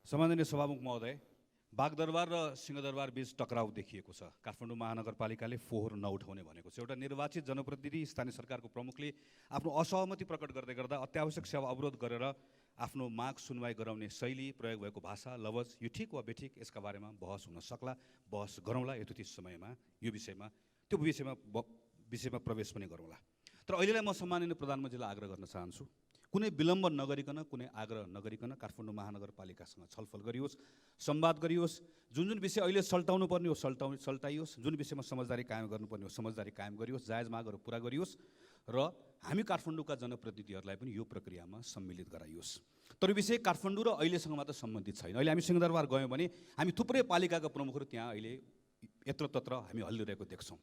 सम्माननीय सभामुख महोदय, बागदरबार र सिंहदरबार बीच टकराउ देखिएको छ। काठमाडौँ महानगरपालिकाले फोहोर नउठाउने भनेको छ। एउटा निर्वाचित जनप्रतिनिधि स्थानीय सरकारको प्रमुखले आफ्नो असहमति प्रकट गर्दै गर्दा अत्यावश्यक सेवा अवरोध गरेर आफ्नो माग सुनवाई गराउने शैली, प्रयोग भएको भाषा, लवज यो ठिक वा बेठिक यसका बारेमा बहस हुन सक्ला, बहस गरौँला यथोचित समयमा यो विषयमा प्रवेश पनि गरौँला। तर अहिलेलाई म सम्माननीय प्रधानमन्त्रीलाई आग्रह गर्न चाहन्छु, कुनै विलम्ब नगरिकन, कुनै आग्रह नगरिकन काठमाडौँ महानगरपालिकासँग छलफल गरियोस्, संवाद गरियोस्। जुन जुन विषय अहिले सल्टाउनु पर्ने हो सल्टाइयोस्, जुन विषयमा समझदारी कायम गर्नुपर्ने हो समझदारी कायम गरियोस्, जायज मागहरू पुरा गरियोस् र हामी काठमाडौँका जनप्रतिनिधिहरूलाई पनि यो प्रक्रियामा सम्मिलित गराइयोस्। तर विषय काठमाडौँ र अहिलेसँग मात्र सम्बन्धित छैन। अहिले हामी सिंहदरबार गयौँ भने हामी थुप्रै पालिकाका प्रमुखहरू त्यहाँ अहिले यत्रतत्र हामी हल्लिरहेको देख्छौँ।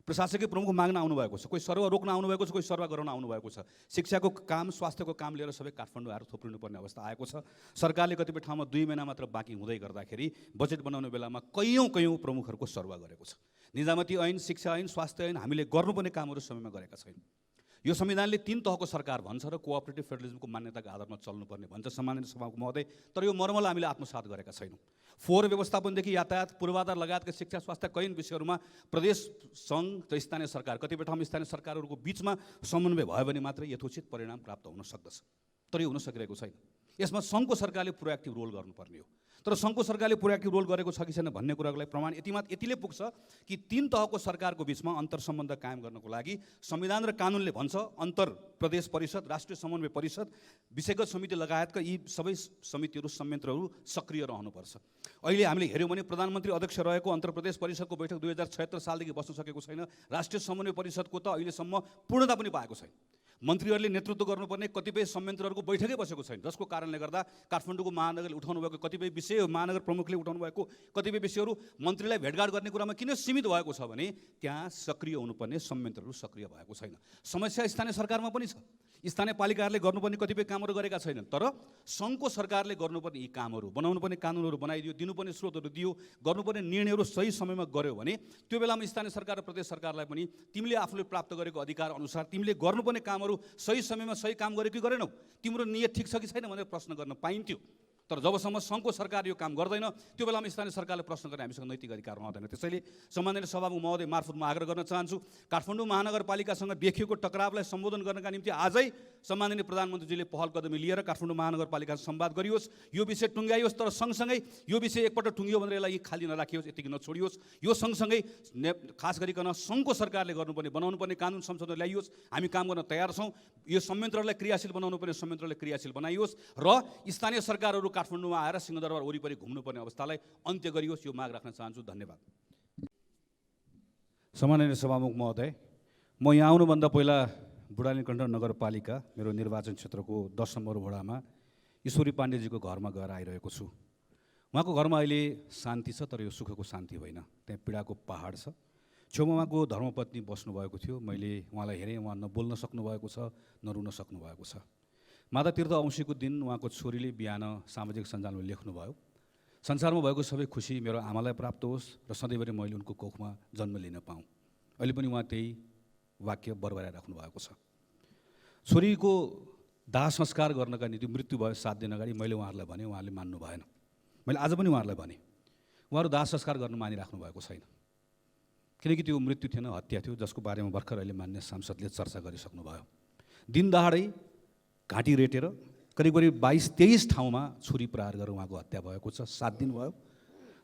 प्रशासकीय प्रमुख माग्न आउनुभएको छ, कोही सर्व रोक्न आउनुभएको छ, कोही सर्व गराउन आउनुभएको छ। शिक्षाको काम, स्वास्थ्यको काम लिएर सबै काठमाडौँ आएर थोप्रिनुपर्ने अवस्था आएको छ। सरकारले कतिपय ठाउँमा 2 महिना मात्र बाँकी हुँदै गर्दाखेरि बजेट बनाउने बेलामा कयौँ प्रमुखहरूको सर्व गरेको छ। निजामती ऐन, शिक्षा ऐन, स्वास्थ्य ऐन हामीले गर्नुपर्ने कामहरू समयमा गरेका छैनौँ। यो संविधानले 3 तहको सरकार भन्छ र कोअपरेटिभ फेडरलिजमको मान्यताको आधारमा चल्नुपर्ने भन्छ सम्माननीय सभामुख महोदय। तर यो मर्मलाई हामीले आत्मसात गरेका छैनौँ। फोहोर व्यवस्थापनदेखि यातायात, पूर्वाधार लगायतका शिक्षा, स्वास्थ्य कैयन विषयहरूमा प्रदेश, सङ्घ र स्थानीय सरकार, कतिपय ठाउँमा स्थानीय सरकारहरूको बिचमा समन्वय भयो भने मात्रै यथोचित परिणाम प्राप्त हुन सक्दछ। तर यो हुन सकिरहेको छैन। यसमा सङ्घको सरकारले प्रोएक्टिभ रोल गर्नुपर्ने हो। तर सङ्घको सरकारले प्रोएक्टिभ रोल गरेको छ कि छैन भन्ने कुराको लागि प्रमाण यतिले पुग्छ कि 3 तहको सरकारको बिचमा अन्तर सम्बन्ध कायम गर्नको लागि संविधान र कानुनले भन्छ अन्तर प्रदेश परिषद, राष्ट्रिय समन्वय परिषद, विषयगत समिति लगायतका यी सबै समितिहरू, संयन्त्रहरू सक्रिय रहनुपर्छ। अहिले हामीले हेऱ्यौँ भने प्रधानमन्त्री अध्यक्ष रहेको अन्तर प्रदेश परिषदको बैठक 2076 सालदेखि बस्न सकेको छैन। राष्ट्रिय समन्वय परिषदको त अहिलेसम्म पूर्णता पनि पाएको छैन। मन्त्रीहरूले नेतृत्व गर्नुपर्ने कतिपय संयन्त्रहरूको बैठकै बसेको छैन, जसको कारणले गर्दा काठमाडौँको महानगरले उठाउनु भएको कतिपय विषय, महानगर प्रमुखले उठाउनु भएको कतिपय विषयहरू मन्त्रीलाई भेटघाट गर्ने कुरामा किन सीमित भएको छ भने त्यहाँ सक्रिय हुनुपर्ने संयन्त्रहरू सक्रिय भएको छैन। समस्या स्थानीय सरकारमा पनि छ। स्थानीय पालिकाहरूले गर्नुपर्ने कतिपय कामहरू गरेका छैनन्। तर सङ्घको सरकारले गर्नुपर्ने यी कामहरू, बनाउनुपर्ने कानुनहरू बनाइदियो, दिनुपर्ने स्रोतहरू दियो, गर्नुपर्ने निर्णयहरू सही समयमा गर्यो भने त्यो बेलामा स्थानीय सरकार र प्रदेश सरकारलाई पनि तिमीले आफूले प्राप्त गरेको अधिकार अनुसार तिमीले गर्नुपर्ने कामहरू सही समयमा सही काम गर्यो कि गरेनौ, तिम्रो नियत ठिक छ कि छैन भनेर प्रश्न गर्न पाइन्थ्यो। तर जबसम्म सङ्घको सरकार यो काम गर्दैन त्यो बेलामा स्थानीय सरकारले प्रश्न गर्ने हामीसँग नैतिक अधिकार रहँदैन। त्यसैले सम्माननीय सभामुख महोदय मार्फत म आग्रह गर्न चाहन्छु, काठमाडौँ महानगरपालिकासँग देखिएको टकरावलाई सम्बोधन गर्नका निम्ति आजै सम्माननीय प्रधानमन्त्रीजीले पहल कदमी लिएर काठमाडौँ महानगरपालिकासँग संवाद गरियोस्, यो विषय टुङ्ग्याइयोस्। तर सँगसँगै यो विषय एकपल्ट टुङ्गियो भनेर यसलाई खाली नराखियोस्, यतिकै नछोडियोस्। यो सँगसँगै खास गरिकन सङ्घको सरकारले गर्नुपर्ने, बनाउनुपर्ने कानुन संशोधन ल्याइयोस्। हामी काम गर्न तयार छौँ। यो संयन्त्रलाई क्रियाशील बनाउनुपर्ने संयन्त्रलाई क्रियाशील बनाइयोस् र स्थानीय सरकारहरू काठमाडौँमा आएर सिंहदरबार वरिपरि घुम्नुपर्ने अवस्थालाई अन्त्य गरियोस्। यो माग राख्न चाहन्छु। धन्यवाद। सम्माननीय सभामुख महोदय, म यहाँ आउनुभन्दा पहिला बुढानीकण्ठ नगरपालिका मेरो निर्वाचन क्षेत्रको 10 नम्बर वडामा ईश्वरी पाण्डेजीको घरमा गएर आइरहेको छु। उहाँको घरमा अहिले शान्ति छ, तर यो सुखको शान्ति होइन। त्यहाँ पीडाको पहाड छ। छेउमा उहाँको धर्मपत्नी बस्नुभएको थियो। मैले उहाँलाई हेरेँ, उहाँ न बोल्न सक्नुभएको छ, न रुन सक्नुभएको छ। माता तीर्थ औँसीको दिन उहाँको छोरीले बिहान सामाजिक सञ्जालमा लेख्नुभयो, संसारमा भएको सबै खुसी मेरो आमालाई प्राप्त होस् र सधैँभरि मैले उनको कोखमा जन्म लिन पाऊँ। अहिले पनि उहाँ त्यही वाक्य बरबराइराख्नु भएको छ। छोरीको दाह संस्कार गर्नका निम्ति मृत्यु भयो 7 दिन अगाडि मैले उहाँहरूलाई भने, उहाँले मान्नु भएन। मैले आज पनि उहाँहरूलाई भने, उहाँहरू दाह संस्कार गर्न मानिराख्नु भएको छैन, किनकि त्यो मृत्यु थिएन, हत्या थियो, जसको बारेमा भर्खर अहिले मान्य सांसदले चर्चा गरिसक्नुभयो। दिन दहाडै घाँटी रेटेर करिब 22-23 ठाउँमा छुरी प्रहार गरेर उहाँको हत्या भएको छ। 7 दिन भयो।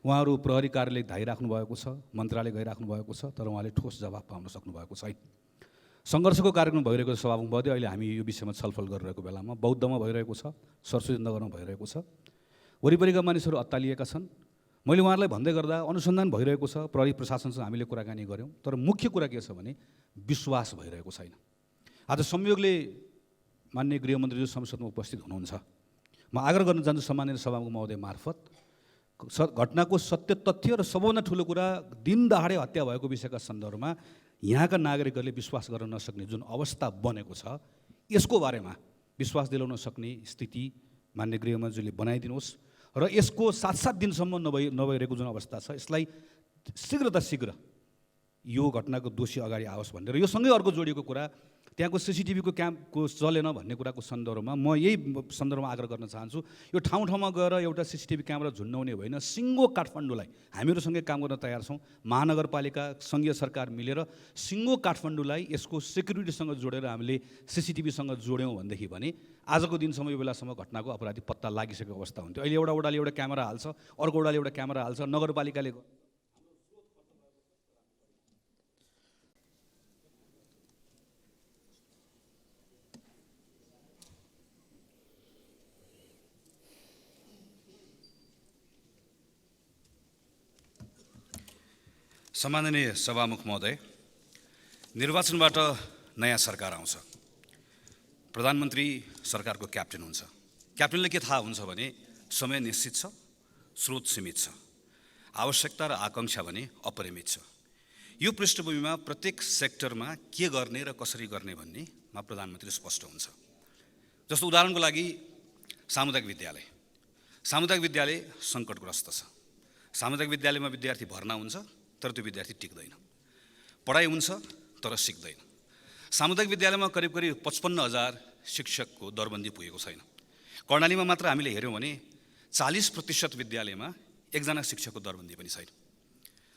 उहाँहरू प्रहरी कार्यालय धाइराख्नु भएको छ, मन्त्रालय गइराख्नु भएको छ, तर उहाँले ठोस जवाफ पाउन सक्नु भएको छैन। सङ्घर्षको कार्यक्रम भइरहेको छ सभामुख महोदय। अहिले हामी यो विषयमा छलफल गरिरहेको बेलामा बौद्धमा भइरहेको छ, सरस्वती नगरमा भइरहेको छ, वरिपरिका मानिसहरू अत्तालिएका छन्। मैले उहाँहरूलाई भन्दै गर्दा अनुसन्धान भइरहेको छ, प्रहरी प्रशासनसँग हामीले कुराकानी गऱ्यौँ, तर मुख्य कुरा के छ भने विश्वास भइरहेको छैन। आज संयोगले माननीय गृहमन्त्रीज्यू संसदमा उपस्थित हुनुहुन्छ। म आग्रह गर्न चाहन्छु सम्माननीय सभामुख महोदय मार्फत घटनाको सत्य तथ्य र सबभन्दा ठुलो कुरा दिन दहाडे हत्या भएको विषयका सन्दर्भमा यहाँका नागरिकहरूले विश्वास गर्न नसक्ने जुन अवस्था बनेको छ, यसको बारेमा विश्वास दिलाउन सक्ने स्थिति माननीय गृहमन्त्रीले बनाइदिनुहोस् र यसको 7-7 दिनसम्म नभइरहेको जुन अवस्था छ यसलाई शीघ्र यो घटनाको दोषी अगाडि आओस् भनेर। यो सँगै अर्को जोडिएको कुरा त्यहाँको सिसिटिभीको क्याम्पको चलेन भन्ने कुराको सन्दर्भमा म यही सन्दर्भमा आग्रह गर्न चाहन्छु, यो ठाउँ ठाउँमा गएर एउटा सिसिटिभी क्यामेरा झुन्डाउने होइन, सिङ्गो काठमाडौँलाई हामीहरूसँगै काम गर्न तयार छौँ। महानगरपालिका सङ्घीय सरकार मिलेर सिङ्गो काठमाडौँलाई यसको सेक्युरिटीसँग जोडेर हामीले सिसिटिभीसँग जोड्यौँ भनेदेखि भने आजको दिनसम्म यो बेलासम्म घटनाको अपराधी पत्ता लागिसकेको अवस्था हुन्थ्यो। अहिले एउटा वडाले एउटा क्यामेरा हाल्छ, अर्को वडाले एउटा क्यामेरा हाल्छ, नगरपालिकाले सम्माननीय सभामुख महोदय, निर्वाचनबाट नयाँ सरकार आउँछ, प्रधानमन्त्री सरकारको क्याप्टेन हुन्छ। क्याप्टेनले के थाहा हुन्छ भने समय निश्चित छ, स्रोत सीमित छ, आवश्यकता र आकाङ्क्षा भने अपरिमित छ। यो पृष्ठभूमिमा प्रत्येक सेक्टरमा के गर्ने र कसरी गर्ने भन्नेमा प्रधानमन्त्री स्पष्ट हुन्छ। जस्तो उदाहरणको लागि सामुदायिक विद्यालय सङ्कटग्रस्त छ। सामुदायिक विद्यालयमा विद्यार्थी भर्ना हुन्छ तर त्यो विद्यार्थी टिक्दैन, पढाइ हुन्छ तर सिक्दैन। सामुदायिक विद्यालयमा करिब 55,000 शिक्षकको दरबन्दी पुगेको छैन। कर्णालीमा मात्र हामीले हेऱ्यौँ भने 40% विद्यालयमा एकजना शिक्षकको दरबन्दी पनि छैन।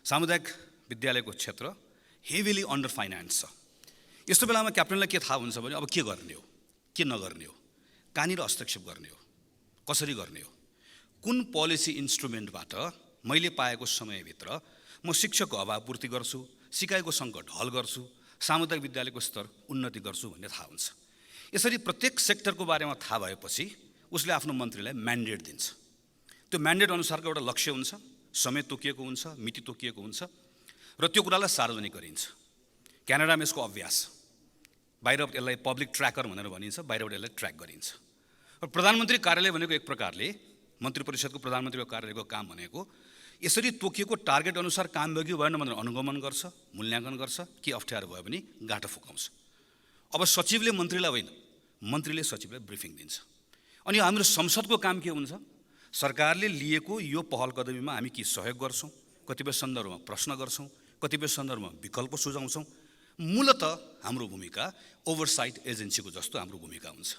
सामुदायिक विद्यालयको क्षेत्र हेभिली अन्डर फाइनान्स छ। यस्तो बेलामा क्याप्टेनलाई के थाहा हुन्छ भने अब के गर्ने हो, के नगर्ने हो, कहाँनिर हस्तक्षेप गर्ने हो, कसरी गर्ने हो, कुन पोलिसी इन्स्ट्रुमेन्टबाट मैले पाएको समयभित्र म शिक्षकको अभाव पूर्ति गर्छु, सिकाइको सङ्कट हल गर्छु, सामुदायिक विद्यालयको स्तर उन्नति गर्छु भन्ने थाहा हुन्छ। यसरी प्रत्येक सेक्टरको बारेमा थाहा भएपछि उसले आफ्नो मन्त्रीलाई म्यान्डेट दिन्छ। त्यो म्यान्डेट अनुसारको एउटा लक्ष्य हुन्छ, समय तोकिएको हुन्छ, मिति तोकिएको हुन्छ र त्यो कुरालाई सार्वजनिक गरिन्छ। क्यानाडामा यसको अभ्यास, बाहिर यसलाई पब्लिक ट्र्याकर भनेर भनिन्छ, बाहिरबाट यसलाई ट्र्याक गरिन्छ। र प्रधानमन्त्री कार्यालय भनेको एक प्रकारले मन्त्री परिषदको प्रधानमन्त्रीको कार्यालयको काम भनेको यसरी तोकिएको टार्गेट अनुसार काम भयो कि भएन भनेर अनुगमन गर्छ, मूल्याङ्कन गर्छ, के अप्ठ्यारो भयो भने गाँठो फुकाउँछ। अब सचिवले मन्त्रीलाई होइन, मन्त्रीले सचिवलाई ब्रिफिङ दिन्छ। अनि हाम्रो संसदको काम के हुन्छ? सरकारले लिएको यो पहल कदमीमा हामी के सहयोग गर्छौँ, कतिपय सन्दर्भमा प्रश्न गर्छौँ, कतिपय सन्दर्भमा विकल्प सुझाउँछौँ। मूलत हाम्रो भूमिका ओभरसाइट एजेन्सीको जस्तो हाम्रो भूमिका हुन्छ।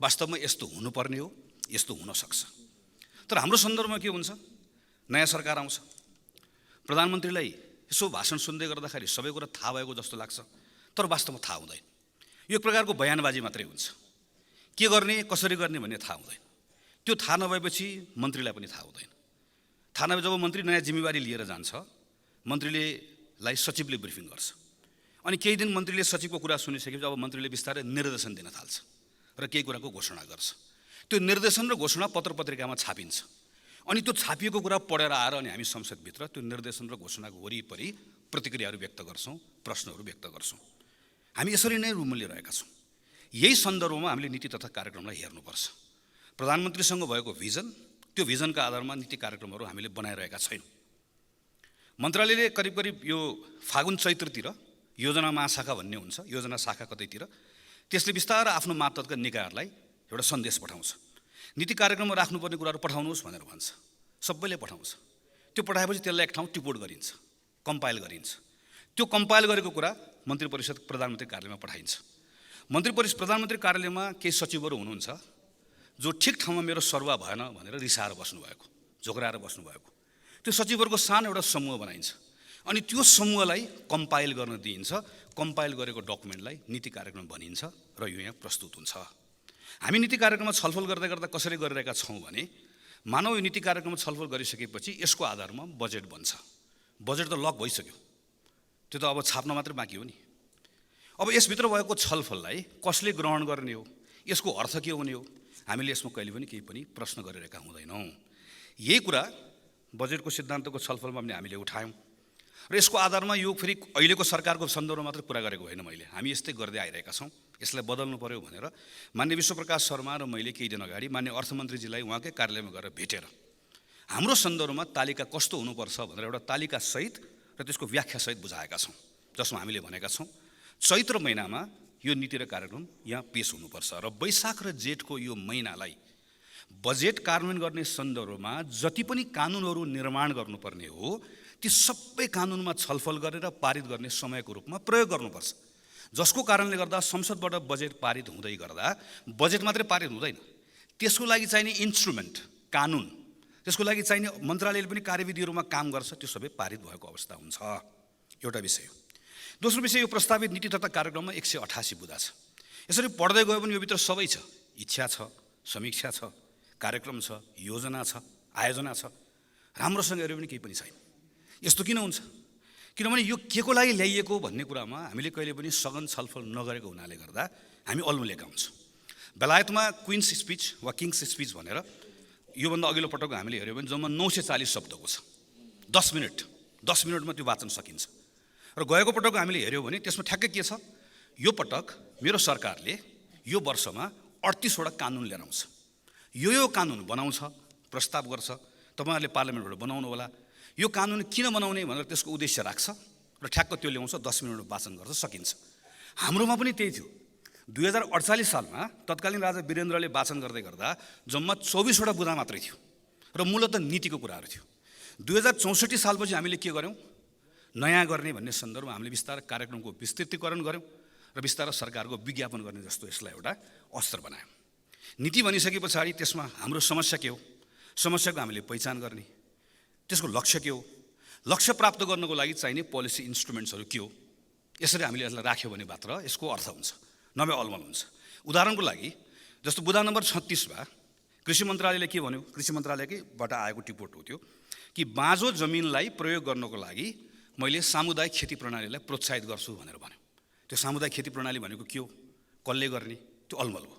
वास्तवमा यस्तो हुनुपर्ने हो, यस्तो हुनसक्छ। तर हाम्रो सन्दर्भमा के हुन्छ? नयाँ सरकार आउँछ, प्रधानमन्त्रीलाई यसो भाषण सुन्दै गर्दाखेरि सबै कुरा थाहा भएको जस्तो लाग्छ, तर वास्तवमा थाहा हुँदैन। यो एक प्रकारको बयानबाजी मात्रै हुन्छ। के गर्ने, कसरी गर्ने भन्ने थाहा हुँदैन। त्यो थाहा नभएपछि मन्त्रीलाई पनि थाहा हुँदैन। थाहा नभए जब मन्त्री नयाँ जिम्मेवारी लिएर जान्छ, मन्त्रीलाई सचिवले ब्रिफिङ गर्छ। अनि केही दिन मन्त्रीले सचिवको कुरा सुनिसकेपछि अब मन्त्रीले बिस्तारै निर्देशन दिन थाल्छ र केही कुराको घोषणा गर्छ। त्यो निर्देशन र घोषणा पत्र पत्रिकामा छापिन्छ। अनि त्यो छापिएको कुरा पढेर आएर अनि हामी संसदभित्र त्यो निर्देशन र घोषणाको वरिपरि प्रतिक्रियाहरू व्यक्त गर्छौँ, प्रश्नहरू व्यक्त गर्छौँ। हामी यसरी नै रुमलिरहेका छौँ। यही सन्दर्भमा हामीले नीति तथा कार्यक्रमलाई हेर्नुपर्छ। प्रधानमन्त्रीसँग भएको भिजन, त्यो भिजनका आधारमा नीति कार्यक्रमहरू हामीले बनाइरहेका छैनौँ। मन्त्रालयले करिब यो फागुन चैत्रतिर योजना महाशाखा भन्ने हुन्छ, योजना शाखा कतैतिर, त्यसले बिस्तारै आफ्नो मातहतका निकायहरूलाई एउटा सन्देश पठाउँछ। नीति कार्यक्रममा राख्नुपर्ने कुराहरू पठाउनुहोस् भनेर भन्छ। सबैले पठाउँछ। त्यो पठाएपछि त्यसलाई एक ठाउँ टिपोट गरिन्छ, कम्पाइल गरिन्छ। त्यो कम्पाइल गरेको कुरा मन्त्री परिषद प्रधानमन्त्री कार्यालयमा पठाइन्छ। प्रधानमन्त्री कार्यालयमा केही सचिवहरू हुनुहुन्छ जो ठिक ठाउँमा मेरो सरुवा भएन भनेर रिसाएर बस्नुभएको, झोक्राएर बस्नुभएको। त्यो सचिवहरूको सानो एउटा समूह बनाइन्छ। अनि त्यो समूहलाई कम्पाइल गर्न दिइन्छ। कम्पाइल गरेको डकुमेन्टलाई नीति कार्यक्रम भनिन्छ र यो यहाँ प्रस्तुत हुन्छ। हामी नीति कार्यक्रममा छलफल गर्दै गर्दा कसरी गरिरहेका छौँ भने, मानव यो नीति कार्यक्रममा छलफल गरिसकेपछि यसको आधारमा बजेट बन्छ। बजेट त लक भइसक्यो, त्यो त अब छाप्न मात्रै बाँकी हो नि। अब यसभित्र भएको छलफललाई कसले ग्रहण गर्ने हो, यसको अर्थ के हुने हो, हामीले यसमा कहिले पनि केही पनि प्रश्न गरिरहेका हुँदैनौँ। यही कुरा बजेटको सिद्धान्तको छलफलमा पनि हामीले उठायौँ र यसको आधारमा यो फेरि अहिलेको सरकारको सन्दर्भमा मात्रै कुरा गरेको होइन। हामी यस्तै गर्दै आइरहेका छौँ, यसलाई बदल्नु पर्यो भनेर मान्य विश्वप्रकाश शर्मा र मैले केही दिन अगाडि मान्य अर्थमन्त्रीजीलाई उहाँकै कार्यालयमा गएर भेटेर हाम्रो सन्दर्भमा तालिका कस्तो हुनुपर्छ भनेर एउटा तालिकासहित र त्यसको व्याख्यासहित बुझाएका छौँ, जसमा हामीले भनेका छौँ चैत्र महिनामा यो नीति र कार्यक्रम यहाँ पेश हुनुपर्छ र वैशाख र जेठको यो महिनालाई बजेट कार्यान्वयन गर्ने सन्दर्भमा जति पनि कानुनहरू निर्माण गर्नुपर्ने हो ती सबै कानुनमा छलफल गरेर पारित गर्ने समयको रूपमा प्रयोग गर्नुपर्छ। जसको कारणले गर्दा संसदबाट बजेट पारित हुँदै गर्दा बजेट मात्रै पारित हुँदैन, त्यसको लागि चाहिने इन्स्ट्रुमेन्ट, कानुन, त्यसको लागि चाहिने मन्त्रालयले पनि कार्यविधिहरूमा काम गर्छ, त्यो सबै पारित भएको अवस्था हुन्छ। एउटा विषय हो। दोस्रो विषय, यो प्रस्तावित नीति तथा कार्यक्रममा 188 बुँदा छ। यसरी पढ्दै गयो भने यो भित्र सबै छ, इच्छा छ, समीक्षा छ, कार्यक्रम छ, योजना छ, आयोजना छ, राम्रोसँग हेऱ्यो भने केही पनि छैन। यस्तो किन हुन्छ? किनभने यो के को लागि ल्याइएको भन्ने कुरामा हामीले कहिले पनि सघन छलफल नगरेको हुनाले गर्दा हामी अल्मलिएका हुन्छौँ। बेलायतमा क्विन्स स्पिच वा किङ्स स्पिच भनेर योभन्दा अघिल्लो पटक हामीले हेऱ्यौँ भने जम्मा 940 शब्दको छ। 10 मिनटमा त्यो वाचन सकिन्छ। र गएको पटक हामीले हेऱ्यौँ भने त्यसमा ठ्याक्कै के छ? यो पटक मेरो सरकारले यो वर्षमा 38 वटा कानुन लिएर आउँछ। यो कानुन बनाउँछ, प्रस्ताव गर्छ, तपाईँहरूले पार्लियामेन्टबाट बनाउनु होला। यो कानुन किन बनाउने भनेर त्यसको उद्देश्य राख्छ र ठ्याक्क त्यो ल्याउँछ, 10 मिनटमा वाचन गर्छ, सकिन्छ। हाम्रोमा पनि त्यही थियो। 2048 सालमा तत्कालीन राजा वीरेन्द्रले वाचन गर्दै गर्दा जम्मा 24 वटा बुँदा मात्रै थियो र मूलतः नीतिको कुराहरू थियो। 2064 सालपछि हामीले के गर्यौँ? नयाँ गर्ने भन्ने सन्दर्भमा हामीले बिस्तारै कार्यक्रमको विस्तृतीकरण गर्यौँ र बिस्तारै सरकारको विज्ञापन गर्ने जस्तो यसलाई एउटा अस्त्र बनायौँ। नीति भनिसके पछाडि त्यसमा हाम्रो समस्या के हो, समस्याको हामीले पहिचान गर्ने, त्यसको लक्ष्य के हो, लक्ष्य प्राप्त गर्नको लागि चाहिने पोलिसी इन्स्ट्रुमेन्ट्सहरू के हो, यसरी हामीले यसलाई राख्यो भने मात्र यसको अर्थ हुन्छ, नभए अलमल हुन्छ। उदाहरणको लागि जस्तो बुँदा नम्बर 36मा कृषि मन्त्रालयले के भन्यो? कृषि मन्त्रालयबाट आएको टिपोट हो त्यो कि बाँझो जमिनलाई प्रयोग गर्नको लागि मैले सामुदायिक खेती प्रणालीलाई प्रोत्साहित गर्छु भनेर भन्यो। त्यो सामुदायिक खेती प्रणाली भनेको के हो, कसले गर्ने, त्यो अलमल हो।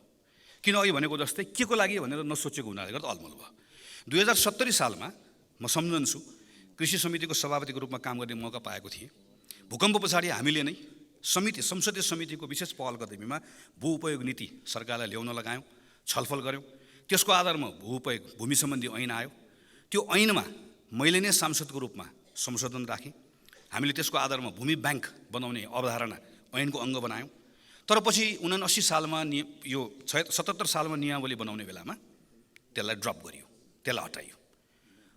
किन अघि भनेको जस्तै के को लागि भनेर नसोचेको हुनाले गर्दा अलमल भयो। 2070 सालमा म सम्झन्छु कृषि समितिको सभापतिको रूपमा काम गर्ने मौका पाएको थिएँ। भूकम्प पछाडि हामीले नै संसदीय समितिको विशेष पहल कदमीमा भू उपयोग नीति सरकारलाई ल्याउन लगायौँ, छलफल गऱ्यौँ। त्यसको आधारमा भूमि सम्बन्धी ऐन आयो। त्यो ऐनमा मैले नै सांसदको रूपमा संशोधन राखेँ। हामीले त्यसको आधारमा भूमि ब्याङ्क बनाउने अवधारणा ऐनको अङ्ग बनायौँ। तर पछि 79 सालमा यो 77 सालमा नियमावली बनाउने बेलामा त्यसलाई ड्रप गरियो, त्यसलाई हटाइयो।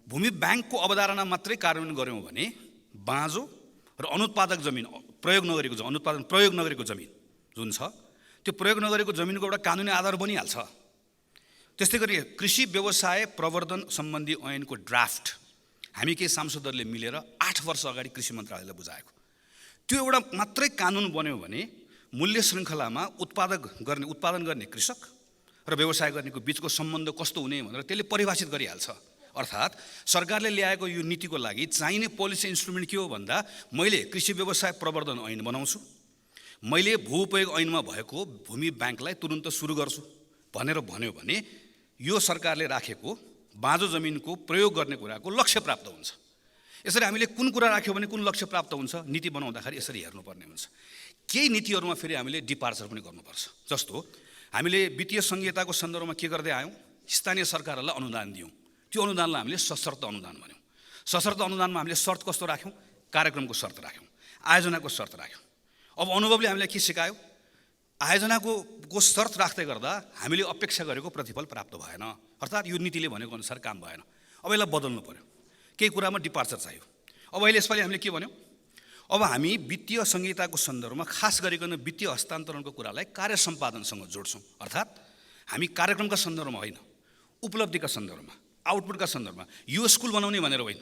भूमि ब्याङ्कको अवधारणा मात्रै कार्यान्वयन गऱ्यौँ भने बाँझो र अनुत्पादक जमिन, प्रयोग नगरेको जमिन जुन छ, त्यो प्रयोग नगरेको जमिनको एउटा कानुनी आधार बनिहाल्छ। त्यस्तै गरी कृषि व्यवसाय प्रवर्धन सम्बन्धी ऐनको ड्राफ्ट हामी केही सांसदहरूले मिलेर 8 वर्ष अगाडि कृषि मन्त्रालयलाई बुझाएको। त्यो एउटा मात्रै कानुन बन्यो भने मूल्य श्रृङ्खलामा उत्पादन गर्ने कृषक र व्यवसाय गर्नेको बिचको सम्बन्ध कस्तो हुने भनेर त्यसले परिभाषित गरिहाल्छ। अर्थात् सरकारले ल्याएको यो नीतिको लागि चाहिने पोलिसी इन्स्ट्रुमेन्ट के हो भन्दा मैले कृषि व्यवसाय प्रवर्धन ऐन बनाउँछु, मैले भू उपयोग ऐनमा भएको भूमि ब्याङ्कलाई तुरुन्त सुरु गर्छु भनेर भन्यो भने यो सरकारले राखेको बाँझो जमिनको प्रयोग गर्ने कुराको लक्ष्य प्राप्त हुन्छ। यसरी हामीले कुन कुरा राख्यो भने कुन लक्ष्य प्राप्त हुन्छ, नीति बनाउँदाखेरि यसरी हेर्नुपर्ने हुन्छ। केही नीतिहरूमा फेरि हामीले डिपार्चर पनि गर्नुपर्छ। जस्तो हामीले वित्तीय संहिताको सन्दर्भमा के गर्दै आयौँ? स्थानीय सरकारहरूलाई अनुदान दियौँ। त्यो अनुदानलाई हामीले सशर्त अनुदान भन्यौँ। सशर्त अनुदानमा हामीले शर्त कस्तो राख्यौँ? कार्यक्रमको शर्त राख्यौँ, आयोजनाको शर्त राख्यौँ। अब अनुभवले हामीलाई के सिकायो? आयोजनाको शर्त राख्दै गर्दा हामीले अपेक्षा गरेको प्रतिफल प्राप्त भएन, अर्थात् यो नीतिले भनेको अनुसार काम भएन। अब यसलाई बदल्नु पर्यो, केही कुरामा डिपार्चर चाहियो। अब अहिले यसपालि हामीले के भन्यौँ? अब हामी वित्तीय संहिताको सन्दर्भमा खास गरिकन वित्तीय हस्तान्तरणको कुरालाई कार्य सम्पादनसँग जोड्छौँ। अर्थात् हामी कार्यक्रमका सन्दर्भमा होइन, उपलब्धिका सन्दर्भमा, आउटपुटका सन्दर्भमा, यो स्कुल बनाउने भनेर होइन,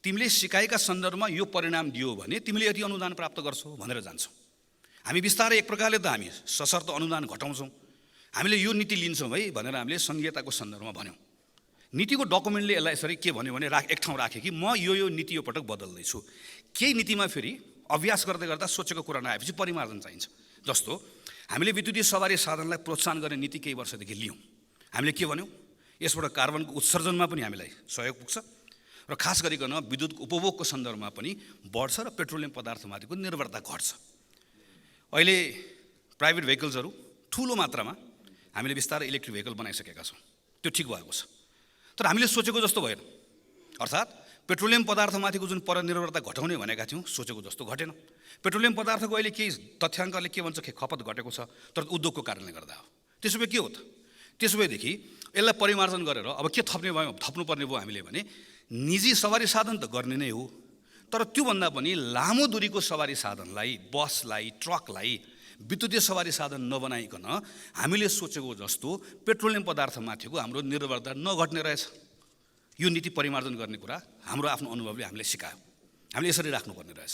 तिमीले सिकाइका सन्दर्भमा यो परिणाम दियो भने तिमीले यति अनुदान प्राप्त गर्छौ भनेर जान्छौँ। हामी बिस्तारै एक प्रकारले त हामी सशर्त अनुदान घटाउँछौँ, हामीले यो नीति लिन्छौँ है भनेर हामीले संहिताको सन्दर्भमा भन्यौँ। नीतिको डकुमेन्टले यसलाई यसरी के भन्यो भने एक ठाउँ राखेँ कि म यो नीति यो पटक बदल्दैछु। केही नीतिमा फेरि अभ्यास गर्दै गर्दा सोचेको कुरा नआएपछि परिमार्जन चाहिन्छ। जस्तो हामीले विद्युतीय सवारी साधनलाई प्रोत्साहन गर्ने नीति केही वर्षदेखि लियौँ। हामीले के भन्यौँ? यसबाट कार्बनको उत्सर्जनमा पनि हामीलाई सहयोग पुग्छ र खास गरिकन विद्युत उपभोगको सन्दर्भमा पनि बढ्छ र पेट्रोलियम पदार्थमाथिको निर्भरता घट्छ। अहिले प्राइभेट भेहिकल्सहरू ठुलो मात्रामा हामीले बिस्तारै इलेक्ट्रिक भेहिकल बनाइसकेका छौँ, त्यो ठिक भएको छ। तर हामीले सोचेको जस्तो भएन। अर्थात् पेट्रोलियम पदार्थमाथिको जुन परनिर्भरता घटाउने भनेका थियौँ, सोचेको जस्तो घटेन। पेट्रोलियम पदार्थको अहिले केही तथ्याङ्कले के भन्छ कि खपत घटेको छ, तर उद्योगको कारणले गर्दा हो। त्यसो भए के हो त? त्यसो भएदेखि यसलाई परिमार्जन गरेर अब के थप्नुपर्ने भयो हामीले भने निजी सवारी साधन त गर्ने नै हो, तर त्योभन्दा पनि लामो दूरीको सवारी साधनलाई, बसलाई, ट्रकलाई विद्युतीय सवारी साधन नबनाइकन हामीले सोचेको जस्तो पेट्रोलियम पदार्थमाथिको हाम्रो निर्भरता नघट्ने रहेछ। यो नीति परिमार्जन गर्ने कुरा हाम्रो आफ्नो अनुभवले हामीलाई सिकायो। हामीले यसरी राख्नुपर्ने रहेछ।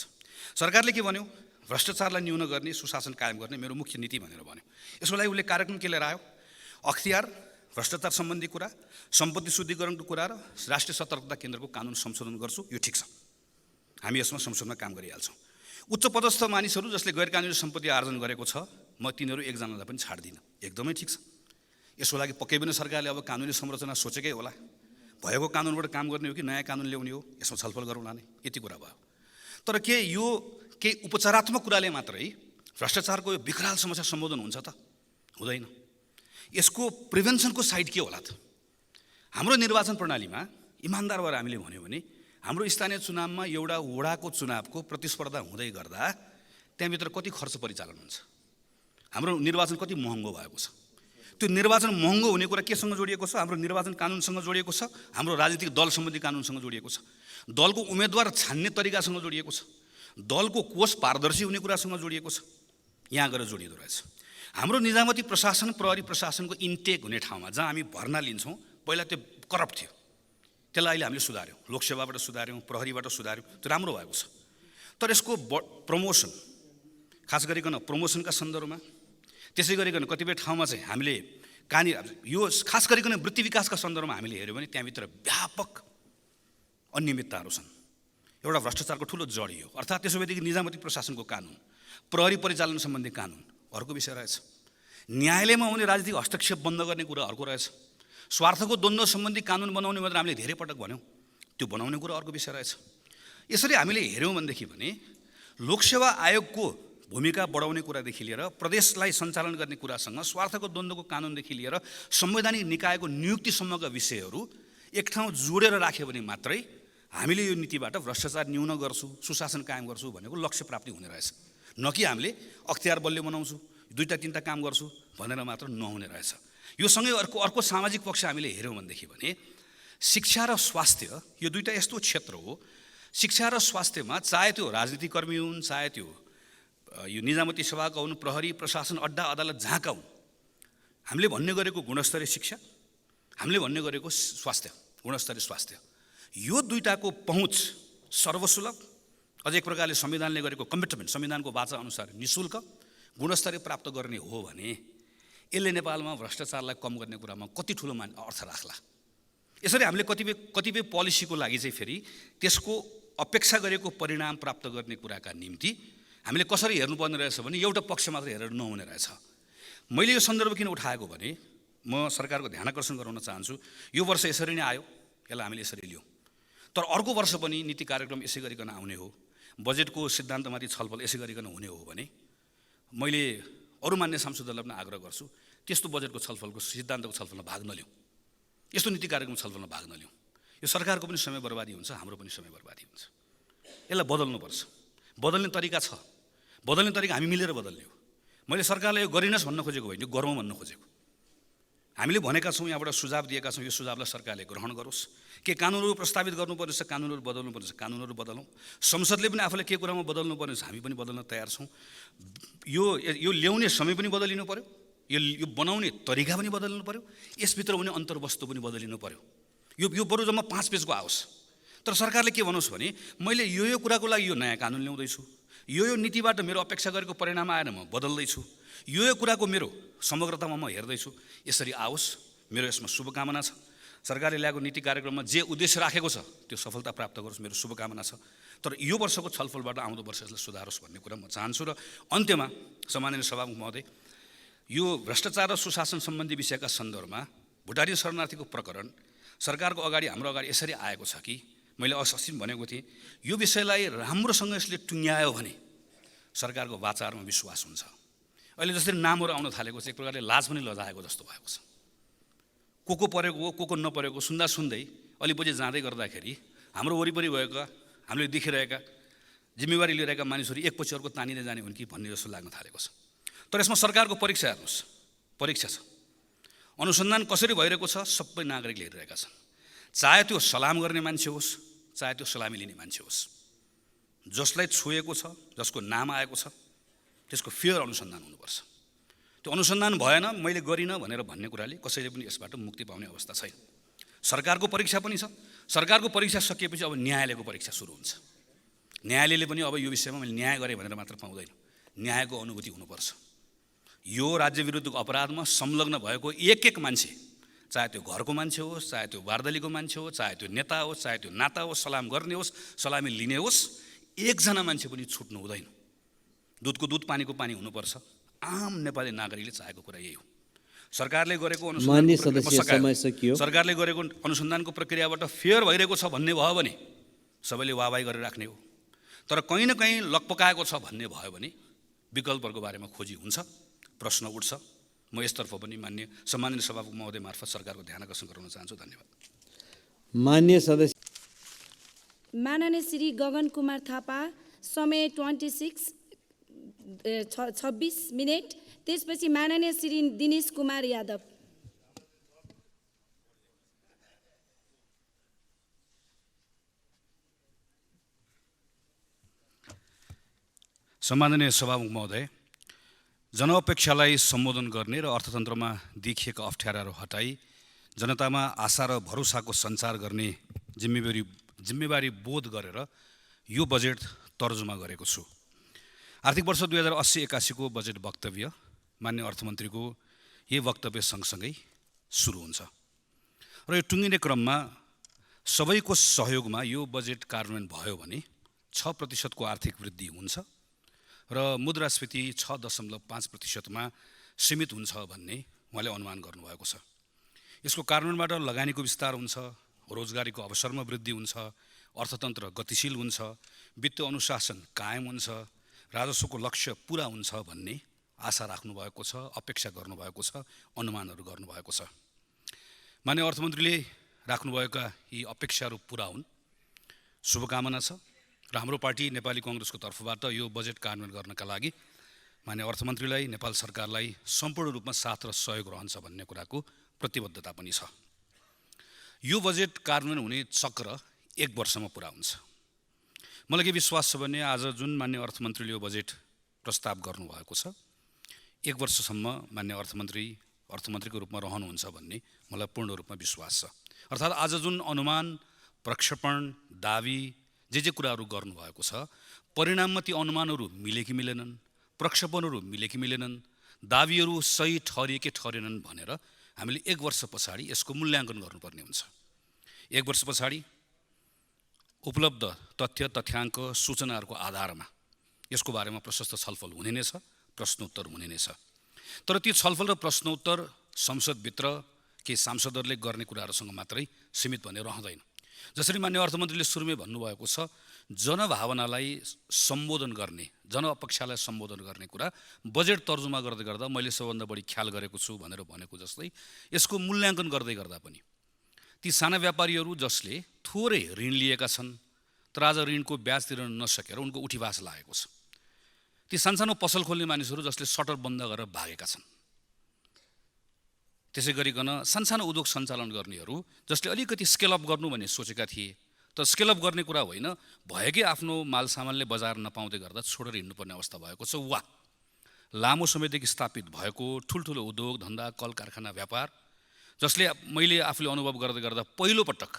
सरकारले के भन्यो? भ्रष्टाचारलाई न्यून गर्ने, सुशासन कायम गर्ने मेरो मुख्य नीति भनेर भन्यो। यसको लागि उसले कार्यक्रम के लिएर आयो? अख्तियार, भ्रष्टाचार सम्बन्धी कुरा, सम्पत्ति शुद्धिकरणको कुरा र राष्ट्रिय सतर्कता केन्द्रको कानुन संशोधन गर्छु। यो ठिक छ, हामी यसमा संशोधनमा काम गरिहाल्छौँ। उच्च पदस्थ मानिसहरू जसले गैर कानुनी सम्पत्ति आर्जन गरेको छ, म तिनीहरू एकजनालाई पनि छाड्दिनँ। एकदमै ठिक छ। यसको लागि पक्कै पनि सरकारले अब कानुनी संरचना सोचेकै होला। भएको कानुनबाट काम गर्ने हो कि नयाँ कानुन ल्याउने हो, यसमा छलफल गरौँला नै, यति कुरा भयो। तर के यो केही उपचारात्मक कुराले मात्रै भ्रष्टाचारको यो विकराल समस्या सम्बोधन हुन्छ त? हुँदैन। यसको प्रिभेन्सनको साइड के होला त? हाम्रो निर्वाचन प्रणालीमा इमान्दार भएर हामीले भन्यो भने हाम्रो स्थानीय चुनावमा एउटा वडाको चुनावको प्रतिस्पर्धा हुँदै गर्दा त्यहाँभित्र कति खर्च परिचालन हुन्छ? हाम्रो निर्वाचन कति महँगो भएको छ? त्यो निर्वाचन महँगो हुने कुरा केसँग जोडिएको छ? हाम्रो निर्वाचन कानुनसँग जोडिएको छ, हाम्रो राजनीतिक दल सम्बन्धी कानुनसँग जोडिएको छ, दलको उम्मेदवार छान्ने तरिकासँग जोडिएको छ, दलको कोष पारदर्शी हुने कुरासँग जोडिएको छ। यहाँ गएर जोडिँदो रहेछ। हाम्रो निजामती प्रशासन, प्रहरी प्रशासनको इन्टेक हुने ठाउँमा जहाँ हामी भर्ना लिन्छौँ, पहिला त्यो करप्ट थियो। त्यसलाई अहिले हामीले सुधार्यौँ, लोकसेवाबाट सुधार्यौँ, प्रहरीबाट सुधार्यौँ, त्यो राम्रो भएको छ। तर यसको प्रमोसन, खास गरिकन प्रमोसनका सन्दर्भमा, त्यसै गरिकन कतिपय ठाउँमा चाहिँ हामीले यो खास गरिकन वृत्ति विकासका सन्दर्भमा हामीले हेऱ्यौँ भने त्यहाँभित्र व्यापक अनियमितताहरू छन्। एउटा भ्रष्टाचारको ठुलो जडी हो। अर्थात् त्यसो भएदेखि निजामती प्रशासनको कानुन, प्रहरी परिचालन सम्बन्धी कानुन अर्को विषय रहेछ। न्यायालयमा हुने राजनीतिक हस्तक्षेप बन्द गर्ने कुरा अर्को रहेछ। स्वार्थको द्वन्द्व सम्बन्धी कानुन बनाउने भनेर हामीले धेरै पटक भन्यौँ, त्यो बनाउने कुरा अर्को विषय रहेछ। यसरी हामीले हेऱ्यौँ भनेदेखि भने लोकसेवा आयोगको भूमिका बढाउने कुरादेखि लिएर प्रदेशलाई सञ्चालन गर्ने कुरासँग स्वार्थको द्वन्द्वको कानुनदेखि लिएर संवैधानिक निकायको नियुक्तिसम्मका विषयहरू एक ठाउँ जोडेर राख्यो भने मात्रै हामीले यो नीतिबाट भ्रष्टाचार न्यून गर्छु, सुशासन कायम गर्छु भनेको लक्ष्य प्राप्ति हुने रहेछ। न कि हामीले अख्तियार बलियो बनाउँछु, दुईटा तिनवटा काम गर्छु भनेर मात्र नहुने रहेछ। यो सँगै अर्को सामाजिक पक्ष हामीले हेऱ्यौँ भनेदेखि भने शिक्षा र स्वास्थ्य, यो दुईटा यस्तो क्षेत्र हो, शिक्षा र स्वास्थ्यमा चाहे त्यो राजनीतिक कर्मी हुन्, चाहे त्यो यो निजामती सेवाका हुन्, प्रहरी प्रशासन, अड्डा अदालत जहाँका हुन्, हामीले भन्ने गरेको गुणस्तरीय शिक्षा, हामीले भन्ने गरेको स्वास्थ्य, गुणस्तरीय स्वास्थ्य, यो दुईटाको पहुँच सर्वसुलभ, अझै एक प्रकारले संविधानले गरेको कमिटमेन्ट, संविधानको वाचा अनुसार निःशुल्क गुणस्तरीय प्राप्त गर्ने हो भने यसले नेपालमा भ्रष्टाचारलाई कम गर्ने कुरामा कति ठुलो अर्थ राख्ला। यसरी हामीले कतिपय पोलिसीको लागि चाहिँ फेरि त्यसको अपेक्षा गरेको परिणाम प्राप्त गर्ने कुराका निम्ति हामीले कसरी हेर्नुपर्ने रहेछ भने एउटा पक्ष मात्र हेरेर नहुने रहेछ। मैले यो सन्दर्भ किन उठाएको भने म सरकारको ध्यान आकर्षण गराउन चाहन्छु, यो वर्ष यसरी नै आयो, यसलाई हामीले यसरी लियौँ, तर अर्को वर्ष पनि नीति कार्यक्रम यसै गरिकन आउने हो, बजेटको सिद्धान्तमाथि छलफल यसै गरिकन हुने हो भने मैले अरू मान्य सांसदहरूलाई पनि आग्रह गर्छु त्यस्तो बजेटको छलफलको सिद्धान्तको छलफलमा भाग नलिउँ, यस्तो नीति कार्यक्रम छलफलमा भाग नलिउँ। यो सरकारको पनि समय बर्बादी हुन्छ, हाम्रो पनि समय बर्बादी हुन्छ। यसलाई बदल्नुपर्छ। बदल्ने तरिका छ, बदल्ने तरिका हामी मिलेर बदल्ने हो। मैले सरकारलाई यो गरिनस् भन्न खोजेको होइन, गरौँ भन्न खोजेको। हामीले भनेका छौँ, यहाँबाट सुझाव दिएका छौँ, यो सुझावलाई सरकारले ग्रहण गरोस्। के कानुनहरू प्रस्तावित गर्नुपर्ने छ, कानुनहरू बदल्नुपर्ने छ, कानुनहरू बदलौँ। संसदले पनि आफूले के कुरामा बदल्नुपर्ने छ, हामी पनि बदल्न तयार छौँ। यो ल्याउने समय पनि बदलिनु पऱ्यो, यो बनाउने तरिका पनि बदलिनु पऱ्यो, यसभित्र हुने अन्तर्वस्तु पनि बदलिनु पऱ्यो। यो बरु जम्मा 5 पेजको आओस्। तर सरकारले के भनोस् भने मैले यो कुराको लागि यो नयाँ कानुन ल्याउँदैछु, यो नीतिबाट मेरो अपेक्षा गरेको परिणाम आएर म बदल्दैछु, यो कुराको मेरो समग्रतामा म हेर्दैछु, यसरी आओस्। मेरो यसमा शुभकामना छ। सरकारले ल्याएको नीति कार्यक्रममा जे उद्देश्य राखेको छ त्यो सफलता प्राप्त गरोस्, मेरो शुभकामना छ। तर यो वर्षको छलफलबाट आउँदो वर्ष यसलाई सुधारोस् भन्ने कुरा म चाहन्छु। र अन्त्यमा सम्माननीय सभामुख महोदय, यो भ्रष्टाचार र सुशासन सम्बन्धी विषयका सन्दर्भमा भुटानी शरणार्थीको प्रकरण सरकारको अगाडि, हाम्रो अगाडि यसरी आएको छ कि मैले असिम भनेको थिएँ, यो विषयलाई राम्रोसँग यसले टुङ्ग्यायो भने सरकारको वाचाहरूमा विश्वास हुन्छ। अहिले जसरी नामहरू आउन थालेको छ, एक प्रकारले लाज पनि लजाएको जस्तो भएको छ। को परेको हो, को नपरेको सुन्दा सुन्दै अलिपछि जाँदै गर्दाखेरि हाम्रो वरिपरि भएका, हामीले देखिरहेका, जिम्मेवारी लिइरहेका मानिसहरू एकपछि अर्को तानिँदै जाने हुन् कि भन्ने जस्तो लाग्न थालेको छ। तर यसमा सरकारको परीक्षा हेर्नुहोस्, परीक्षा छ, अनुसन्धान कसरी भइरहेको छ, सबै नागरिकले हेरिरहेका छन्। चाहे त्यो सलाम गर्ने मान्छे होस्, चाहे त्यो सलामी लिने मान्छे होस्, जसलाई छोएको छ, जसको नाम आएको छ, त्यसको फेयर अनुसन्धान हुनुपर्छ। त्यो अनुसन्धान भएन, मैले गरिनँ भनेर भन्ने कुराले कसैले पनि यसबाट मुक्ति पाउने अवस्था छैन। सरकारको परीक्षा पनि छ। सरकारको परीक्षा सकिएपछि अब न्यायालयको परीक्षा सुरु हुन्छ। न्यायालयले पनि अब यो विषयमा मैले न्याय गरेँ भनेर मात्र पाउँदैन, न्यायको अनुभूति हुनुपर्छ। यो राज्य विरुद्धको अपराधमा संलग्न भएको एक मान्छे, चाहे त्यो घरको मान्छे होस्, चाहे त्यो वार्दलीको मान्छे होस्, चाहे त्यो नेता होस्, चाहे त्यो नाता होस्, सलाम गर्ने होस्, सलामी लिने होस्, एकजना मान्छे पनि छुट्नु हुँदैन। दुधको दुध पानीको पानी हुनुपर्छ। आम नेपाली नागरिकले चाहेको कुरा यही हो। सरकारले गरेको अनुसन्धानको प्रक्रियाबाट फेयर भइरहेको छ भन्ने भयो भने सबैले वाहवाही गरेर राख्ने हो। तर कहीँ न कहीँ लकपकाएको छ भन्ने भयो भने विकल्पहरूको बारेमा खोजी हुन्छ, प्रश्न उठ्छ। म यसतर्फ पनि सम्माननीय सभामुख महोदय मार्फत सरकारको ध्यान आकर्षण गराउन चाहन्छु। धन्यवाद। मान्य सदस्य माननीय श्री गगन कुमार थापा, समय 26:26। त्यसपछि माननीय श्री दिनेश कुमार यादव। सम्माननीय सभामुख महोदय, जनअपेक्षालाई सम्बोधन गर्ने र अर्थतन्त्रमा देखिएका अप्ठ्याराहरू हटाई जनतामा आशा र भरोसाको सञ्चार गर्ने जिम्मेवारी बोध गरेर यो बजेट तर्जुमा गरेको छु। आर्थिक वर्ष 2080-81 को बजेट वक्तव्य मान्य अर्थमन्त्रीको यही वक्तव्य सँगसँगै सुरु हुन्छ र यो टुङ्गिने क्रममा सबैको सहयोगमा यो बजेट कार्यान्वयन भयो भने 6% आर्थिक वृद्धि हुन्छ र मुद्रास्फीति 6.5%मा सीमित हुन्छ भन्ने उहाँले अनुमान गर्नुभएको छ। यसको कार्यान्वयनबाट लगानीको विस्तार हुन्छ, रोजगारीको अवसरमा वृद्धि हुन्छ, अर्थतन्त्र गतिशील हुन्छ, वित्तीय अनुशासन कायम हुन्छ, राजस्वको लक्ष्य पुरा हुन्छ भन्ने आशा राख्नुभएको छ, अपेक्षा गर्नुभएको छ, अनुमानहरू गर्नुभएको छ। मान्य अर्थमन्त्रीले राख्नुभएका यी अपेक्षाहरू पुरा हुन्, शुभकामना छ र हाम्रो पार्टी नेपाली कांग्रेसको तर्फबाट यो बजेट कार्यान्वयन गर्नका लागि मान्य अर्थमन्त्रीलाई, नेपाल सरकारलाई सम्पूर्ण रूपमा साथ र सहयोग रहन्छ भन्ने कुराको प्रतिबद्धता पनि छ। यो बजेट कार्यान्वयन हुने चक्र 1 वर्षमा पुरा हुन्छ। मलाई के विश्वास छ भने आज जुन मान्य अर्थमन्त्रीले यो बजेट प्रस्ताव गर्नुभएको छ, 1 वर्षसम्म मान्य अर्थमन्त्रीको रूपमा रहनुहुन्छ भन्ने मलाई पूर्ण रूपमा विश्वास छ। अर्थात् आज जुन अनुमान, प्रक्षेपण, दावी जे कुराहरू गर्नुभएको छ, परिणाममा ती अनुमानहरू मिले कि मिलेनन्, प्रक्षेपणहरू मिले कि मिलेनन्, दावीहरू सही ठहरिए कि ठहरेनन् भनेर हामीले 1 वर्ष पछाडि यसको मूल्याङ्कन गर्नुपर्ने हुन्छ। 1 वर्ष पछाडि उपलब्ध तथ्याङ्क, सूचनाहरूको आधारमा यसको बारेमा प्रशस्त छलफल हुने नै छ, प्रश्नोत्तर हुने नै छ। तर ती छलफल र प्रश्नोत्तर संसदभित्र केही सांसदहरूले गर्ने कुराहरूसँग मात्रै सीमित भने रहँदैन। जसरी मान्य अर्थमन्त्रीले सुरुमै भन्नुभएको छ, जनभावनालाई सम्बोधन गर्ने, जनअपेक्षालाई सम्बोधन गर्ने कुरा बजेट तर्जुमा गर्दै गर्दा मैले सबभन्दा बढी ख्याल गरेको छु भनेर भनेको जस्तै यसको मूल्याङ्कन गर्दै गर्दा पनि ती साना व्यापारीहरू जसले थोरै ऋण लिएका छन् तर आज ऋणको ब्याज तिर्न नसकेर उनको उठीवास लागेको छ, ती सानसानो पसल खोल्ने मानिसहरू जसले सटर बन्द गरेर भागेका छन्, त्यसै गरिकन सानसानो उद्योग सञ्चालन गर्नेहरू जसले अलिकति स्केल अप गर्नु भन्ने सोचेका थिए तर स्केल अप गर्ने कुरा होइन, भएकै आफ्नो माल सामानले बजार नपाउँदै गर्दा छोडेर हिँड्नुपर्ने अवस्था भएको छ। वा लामो समयदेखि स्थापित भएको ठुल्ठुलो उद्योग धन्दा, कल कारखाना, व्यापार जसले मैले आफूले अनुभव गर्दै गर्दा पहिलोपटक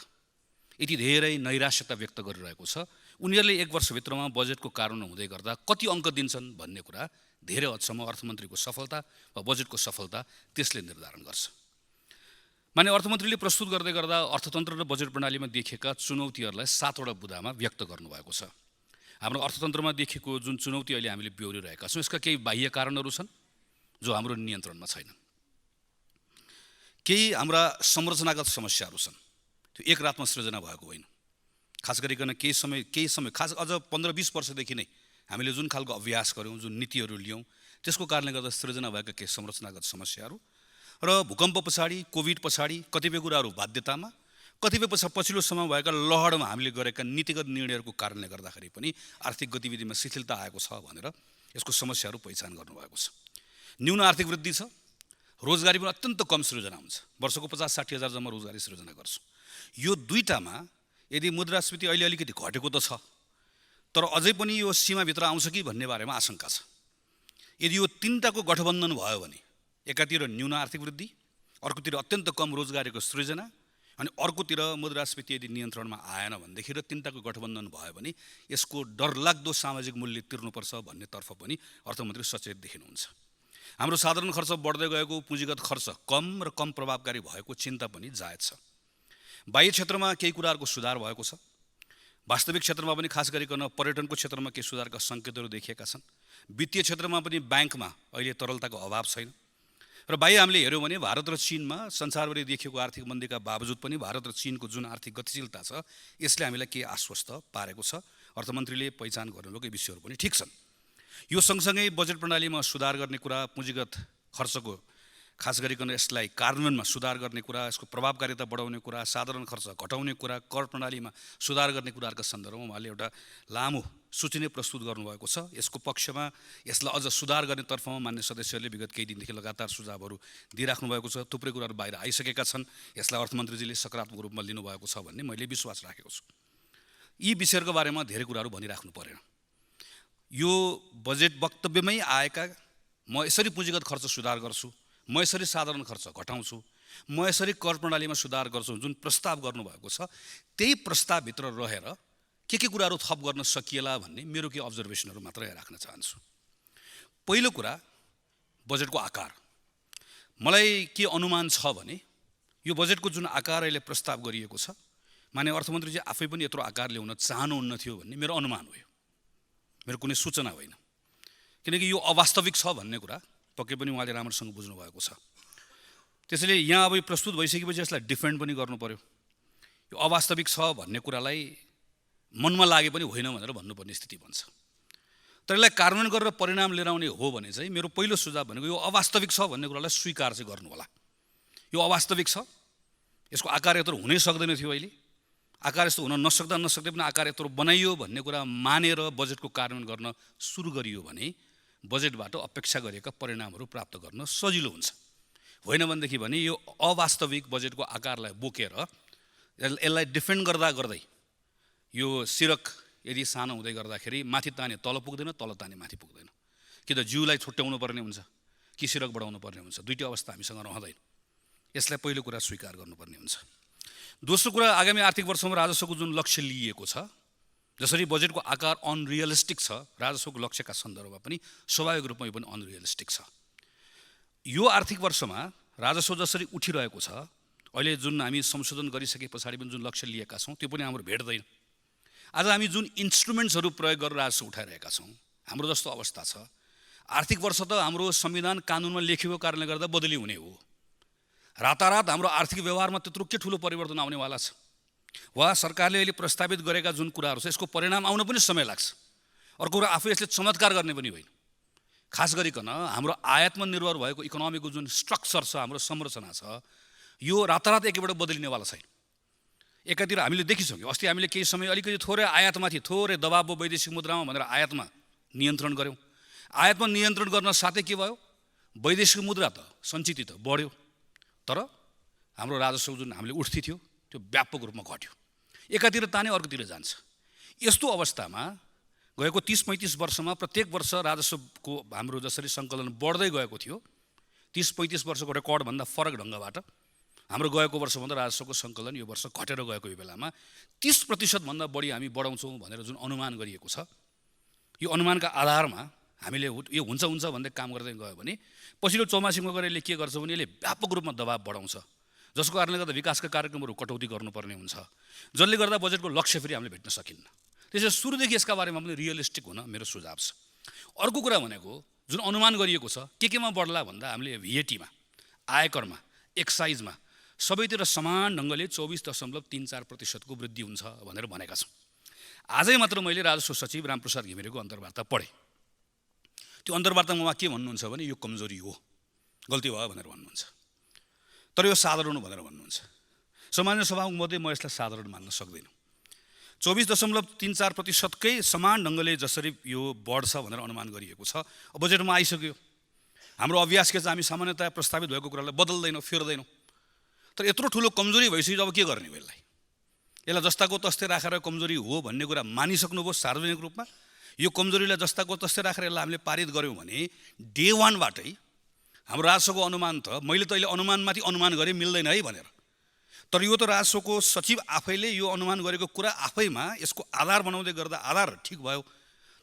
यति धेरै नैराश्यता व्यक्त गरिरहेको छ, उनीहरूले 1 वर्षभित्रमा बजेटको कार्यान्वयन हुँदै गर्दा कति अङ्क दिन्छन् भन्ने कुरा धेरै हदसम्म अर्थमन्त्रीको सफलता वा बजेटको सफलता त्यसले निर्धारण गर्छ। मान्य अर्थमन्त्रीले प्रस्तुत गर्दै गर्दा अर्थतन्त्र र बजेट प्रणालीमा देखिएका चुनौतीहरूलाई 7 वटा बुँदामा व्यक्त गर्नुभएको छ। हाम्रो अर्थतन्त्रमा देखिएको जुन चुनौती अहिले हामीले बेहोरिरहेका छौँ, यसका केही बाह्य कारणहरू छन् जो हाम्रो नियन्त्रणमा छैनन्। केही हाम्रा संरचनागत समस्याहरू छन्, त्यो एक रातमा सृजना भएको होइन। खास गरिकन केही समय खास अझ 15-20 वर्षदेखि नै हामीले जुन खालको अभ्यास गऱ्यौँ, जुन नीतिहरू ल्यायौँ, त्यसको कारणले गर्दा सृजना भएका केही संरचनागत समस्याहरू र भूकम्प पछाडि, कोभिड पछाडि कतिपय कुराहरू बाध्यतामा, कतिपय पछिल्लो समय भएका लहरमा हामीले गरेका नीतिगत निर्णयहरूको कारणले गर्दाखेरि पनि आर्थिक गतिविधिमा शिथिलता आएको छ भनेर यसको समस्याहरू पहिचान गर्नुभएको छ। न्यून आर्थिक वृद्धि छ, रोजगारी पनि अत्यन्त कम सृजना हुन्छ, वर्षको 50-60 हजार जम्मा रोजगारी सृजना गर्छौँ। यो दुईटामा यदि मुद्रास्फीति अहिले अलिकति घटेको त छ तर अझै पनि यो सीमाभित्र आउँछ कि भन्ने बारेमा आशंका छ। यदि यो तीनटाको गठबन्धन भयो भने एकातिर न्यून आर्थिक वृद्धि, अर्कोतिर अत्यन्त कम रोजगारीको सृजना अनि अर्कोतिर मुद्रास्फीति यदि नियन्त्रणमा आएन भनेदेखि र तीनटाको गठबन्धन भयो भने यसको डरलाग्दो सामाजिक मूल्य तिर्नुपर्छ भन्नेतर्फ पनि अर्थमन्त्री सचेत देखिनुहुन्छ। हाम्रो साधारण खर्च बढ्दै गएको, पुँजीगत खर्च कम र कम प्रभावकारी भएको चिन्ता पनि जायज छ। बाह्य क्षेत्रमा केही कुराहरूको सुधार भएको छ। वास्तविक क्षेत्रमा पनि खास गरिकन पर्यटनको क्षेत्रमा केही सुधारका सङ्केतहरू देखिएका छन्। वित्तीय क्षेत्रमा पनि ब्याङ्कमा अहिले तरलताको अभाव छैन। र बाह्य हामीले हेऱ्यौँ भने भारत र चीनमा संसारभरि देखिएको आर्थिक मन्दीका बावजुद पनि भारत र चीनको जुन आर्थिक गतिशीलता छ यसले हामीलाई के आश्वस्त पारेको छ। अर्थमन्त्रीले पहिचान गर्नुभएको विषयहरू पनि ठिक छन्। यो सँगसँगै बजेट प्रणालीमा सुधार गर्ने कुरा, पुँजीगत खर्चको खास गरिकन यसलाई कार्यान्वयनमा सुधार गर्ने कुरा, यसको प्रभावकारिता बढाउने कुरा, साधारण खर्च घटाउने कुरा, कर प्रणालीमा सुधार गर्ने कुराहरूका सन्दर्भमा उहाँले एउटा लामो सूची नै प्रस्तुत गर्नुभएको छ। यसको पक्षमा यसलाई अझ सुधार गर्ने तर्फमा मान्य सदस्यहरूले विगत केही दिनदेखि लगातार सुझावहरू दिइराख्नु भएको छ। थुप्रै कुराहरू बाहिर आइसकेका छन्। यसलाई अर्थमन्त्रीजीले सकारात्मक रूपमा लिनुभएको छ भन्ने मैले विश्वास राखेको छु। यी विषयहरूको बारेमा धेरै कुराहरू भनिराख्नु परेन। यो बजेट वक्तव्यमै आएका म यसरी पुँजीगत खर्च सुधार गर्छु, म यसरी साधारण खर्च घटाउँछु, म यसरी कर प्रणालीमा सुधार गर्छु जुन प्रस्ताव गर्नुभएको छ त्यही प्रस्तावभित्र रहेर के कुराहरू थप गर्न सकिएला भन्ने मेरो केही अब्जर्भेसनहरू मात्रै राख्न चाहन्छु। पहिलो कुरा बजेटको आकार। मलाई के अनुमान छ भने यो बजेटको जुन आकार अहिले प्रस्ताव गरिएको छ माने अर्थमन्त्रीजी आफै पनि यत्रो आकार ल्याउन चाहनुहुन्न थियो भन्ने मेरो अनुमान हो। मेरो कुनै सूचना होइन, किनकि यो अवास्तविक छ भन्ने कुरा पक्कै पनि उहाँले राम्रोसँग बुझ्नु भएको छ। त्यसैले यहाँ अब यो प्रस्तुत भइसकेपछि यसलाई डिफेन्ड पनि गर्नु पर्यो। यो अवास्तविक छ भन्ने कुरालाई मनमा लागे पनि होइन भनेर भन्नुपर्ने स्थिति बन्छ। तर यसलाई कार्यान्वयन गरेर परिणाम लिएर आउने हो भने चाहिँ मेरो पहिलो सुझाव भनेको यो अवास्तविक छ भन्ने कुरालाई स्वीकार चाहिँ गर्नु होला। यो अवास्तविक छ, यसको आकार यत्रो हुनै सक्दैन थियो। अहिले आकार यस्तो हुन नसक्दै पनि आकार यत्रो बनाइयो भन्ने कुरा मानेर बजेटको कार्यान्वयन गर्न सुरु गरियो भने बजेटबाट अपेक्षा गरिएका परिणामहरू प्राप्त गर्न सजिलो हुन्छ। होइन भनेदेखि भने यो अवास्तविक बजेटको आकारलाई बोकेर यसलाई डिफेन्ड गर्दा गर्दै यो सिरक यदि सानो हुँदै गर्दाखेरि माथि ताने तल पुग्दैन, तल ताने माथि पुग्दैन। कि त जिउलाई छुट्याउनु पर्ने हुन्छ कि सिरक बढाउनु पर्ने हुन्छ। दुईटै अवस्था हामीसँग रहँदैन। यसलाई पहिलो कुरा स्वीकार गर्नुपर्ने हुन्छ। दोस्रो कुरा, आगामी आर्थिक वर्षमा राजस्वको जुन लक्ष्य लिइएको छ, जसरी बजेटको आकार अनरियलिस्टिक छ, राजस्वको लक्ष्यका सन्दर्भमा पनि स्वाभाविक रूपमा यो पनि अनरियलिस्टिक छ। यो आर्थिक वर्षमा राजस्व जसरी उठिरहेको छ, अहिले जुन हामी संशोधन गरिसके पछाडि पनि जुन लक्ष्य लिएका छौँ त्यो पनि हाम्रो भेट्दैन। आज हामी जुन इन्स्ट्रुमेन्ट्सहरू प्रयोग गरेर राजस्व उठाइरहेका छौँ, हाम्रो जस्तो अवस्था छ। आर्थिक वर्ष त हाम्रो संविधान कानुनमा लेखिएको कारणले गर्दा बदली हुने हो। रातारात हाम्रो आर्थिक व्यवहारमा त्यत्रो के ठुलो परिवर्तन आउनेवाला छ। वा सरकारले अहिले प्रस्तावित गरेका जुन कुराहरू छ यसको परिणाम आउन पनि समय लाग्छ। अर्को कुरा, आफै यसले चमत्कार गर्ने पनि होइन। खास गरिकन हाम्रो आयातमा निर्भर भएको इकोनोमीको जुन स्ट्रक्चर छ, हाम्रो संरचना छ, यो रातारात एकैबाट बदलिनेवाला छैन। एकातिर हामीले देखिसक्यौँ, अस्ति हामीले केही समय अलिकति थोरै आयातमाथि थोरै दबाव भयो वैदेशिक मुद्रामा भनेर आयातमा नियन्त्रण गऱ्यौँ। आयातमा नियन्त्रण गर्न साथै के भयो, वैदेशिक मुद्रा त सञ्चित त बढ्यो, तर हाम्रो राजस्व जुन हामीले उठ्थी थियो त्यो व्यापक रूपमा घट्यो। एकातिर ताने अर्कोतिर जान्छ। यस्तो अवस्थामा गएको 30-35 वर्षमा प्रत्येक वर्ष राजस्वको हाम्रो जसरी सङ्कलन बढ्दै गएको थियो, 30-35 वर्षको रेकर्डभन्दा फरक ढङ्गबाट हाम्रो गएको वर्षभन्दा राजस्वको सङ्कलन यो वर्ष घटेर गएको यो बेलामा 30% बढी हामी बढाउँछौँ भनेर जुन अनुमान गरिएको छ, यो अनुमानका आधारमा हामीले यो हुन्छ भन्दै काम गर्दै गयो भने पछिल्लो चौमासिकमा गएर यसले के गर्छ भने यसले व्यापक रूपमा दबाव बढाउँछ, जसको कारणले गर्दा विकासका कार्यक्रमहरू कटौती गर्नुपर्ने हुन्छ, जसले गर्दा बजेटको लक्ष्य फेरि हामीले भेट्न सकिन्न। त्यसैले सुरुदेखि यसका बारेमा पनि रियलिस्टिक हुन मेरो सुझाव छ। अर्को कुरा भनेको जुन अनुमान गरिएको छ केमा बढ्ला भन्दा हामीले भ्याटीमा, आयकरमा, एक्साइजमा सबैतिर समान ढङ्गले 24.34% को वृद्धि हुन्छ भनेर भनेका छौँ। आजै मात्र मैले राजस्व सचिव रामप्रसाद घिमिरेको अन्तर्वार्ता पढेँ। त्यो अन्तर्वार्तामा उहाँ के भन्नुहुन्छ भने यो कमजोरी हो, गल्ती भयो भनेर भन्नुहुन्छ, तर यो साधारण हो भनेर भन्नुहुन्छ। सामान्य सभामुख मध्ये म यसलाई साधारण मान्न सक्दिनँ। 24.34% कै समान ढङ्गले जसरी यो बढ्छ भनेर अनुमान गरिएको छ, बजेटमा आइसक्यो। हाम्रो अभ्यास के छ, हामी सामान्यतया प्रस्तावित भएको कुरालाई बदल्दैनौँ, फेर्दैनौँ। तर यत्रो ठुलो कमजोरी भइसक्यो, अब के गर्ने यसलाई जस्ताको तस्तै राखेर कमजोरी हो भन्ने कुरा मानिसक्नुभयो सार्वजनिक रूपमा। यो कमजोरीलाई जस्ताको तस्तै राखेर यसलाई हामीले पारित गऱ्यौँ भने डे 1 बाटै हाम्रो राजस्वको अनुमान त मैले त अहिले अनुमानमाथि अनुमान गरेँ मिल्दैन है भनेर, तर यो त राजस्वको सचिव आफैले यो अनुमान गरेको कुरा आफैमा यसको आधार बनाउँदै गर्दा आधार ठिक भयो,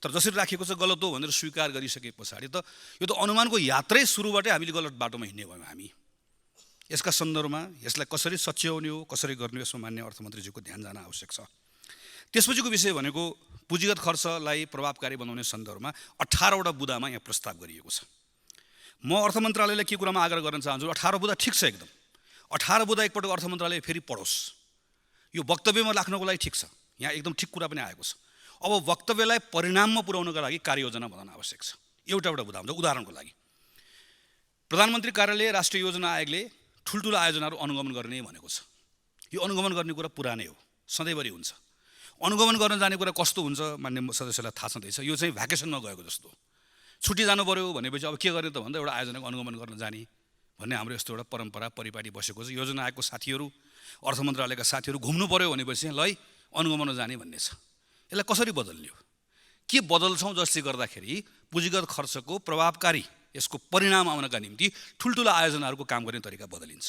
तर जसरी राखेको छ गलत हो भनेर स्वीकार गरिसके पछाडि त यो त अनुमानको यात्रै सुरुबाटै हामीले गलत बाटोमा हिँड्ने भयौँ हामी। यसका सन्दर्भमा यसलाई कसरी सच्याउने हो, कसरी गर्ने हो, यसमा मान्य अर्थमन्त्रीज्यूको ध्यान जान आवश्यक छ। त्यसपछिको विषय भनेको पुँजीगत खर्चलाई प्रभावकारी बनाउने सन्दर्भमा 18 वटा बुँदामा यहाँ प्रस्ताव गरिएको छ। म अर्थ मन्त्रालयलाई के कुरामा आग्रह गर्न चाहन्छु, 18 बुँदा ठिक छ एकदम, 18 बुँदा एकपटक अर्थ मन्त्रालय फेरि पढोस्। यो वक्तव्यमा राख्नको लागि ठिक छ, यहाँ एकदम ठिक कुरा पनि आएको छ। अब वक्तव्यलाई परिणाममा पुर्याउनका लागि कार्ययोजना बनाउन आवश्यक छ। एउटा बुँदा हुन्छ। उदाहरणको लागि प्रधानमन्त्री कार्यालय राष्ट्रिय योजना आयोगले ठुल्ठुला आयोजनाहरू अनुगमन गर्ने भनेको छ। यो अनुगमन गर्ने कुरा पुरानै हो, सधैँभरि हुन्छ। अनुगमन गर्न जाने कुरा कस्तो हुन्छ मान्य सदस्यलाई थाहा छँदैछ, यो चाहिँ भ्याकेसनमा गएको जस्तो। छुट्टी जानु पर्यो भनेपछि अब के गर्ने त भन्दा एउटा आयोजनाको अनुगमन गर्न जाने भन्ने हाम्रो यस्तो एउटा परम्परा परिपाटी बसेको छ। योजना आयोगको साथीहरू, अर्थ मन्त्रालयका साथीहरू घुम्नु पर्यो भनेपछि ल है अनुगमन जाने भन्ने छ। यसलाई कसरी बदल्ने हो, के बदल्छौँ जसले गर्दाखेरि पुँजीगत खर्चको प्रभावकारी यसको परिणाम आउनका निम्ति ठुल्ठुला आयोजनाहरूको काम गर्ने तरिका बदलिन्छ।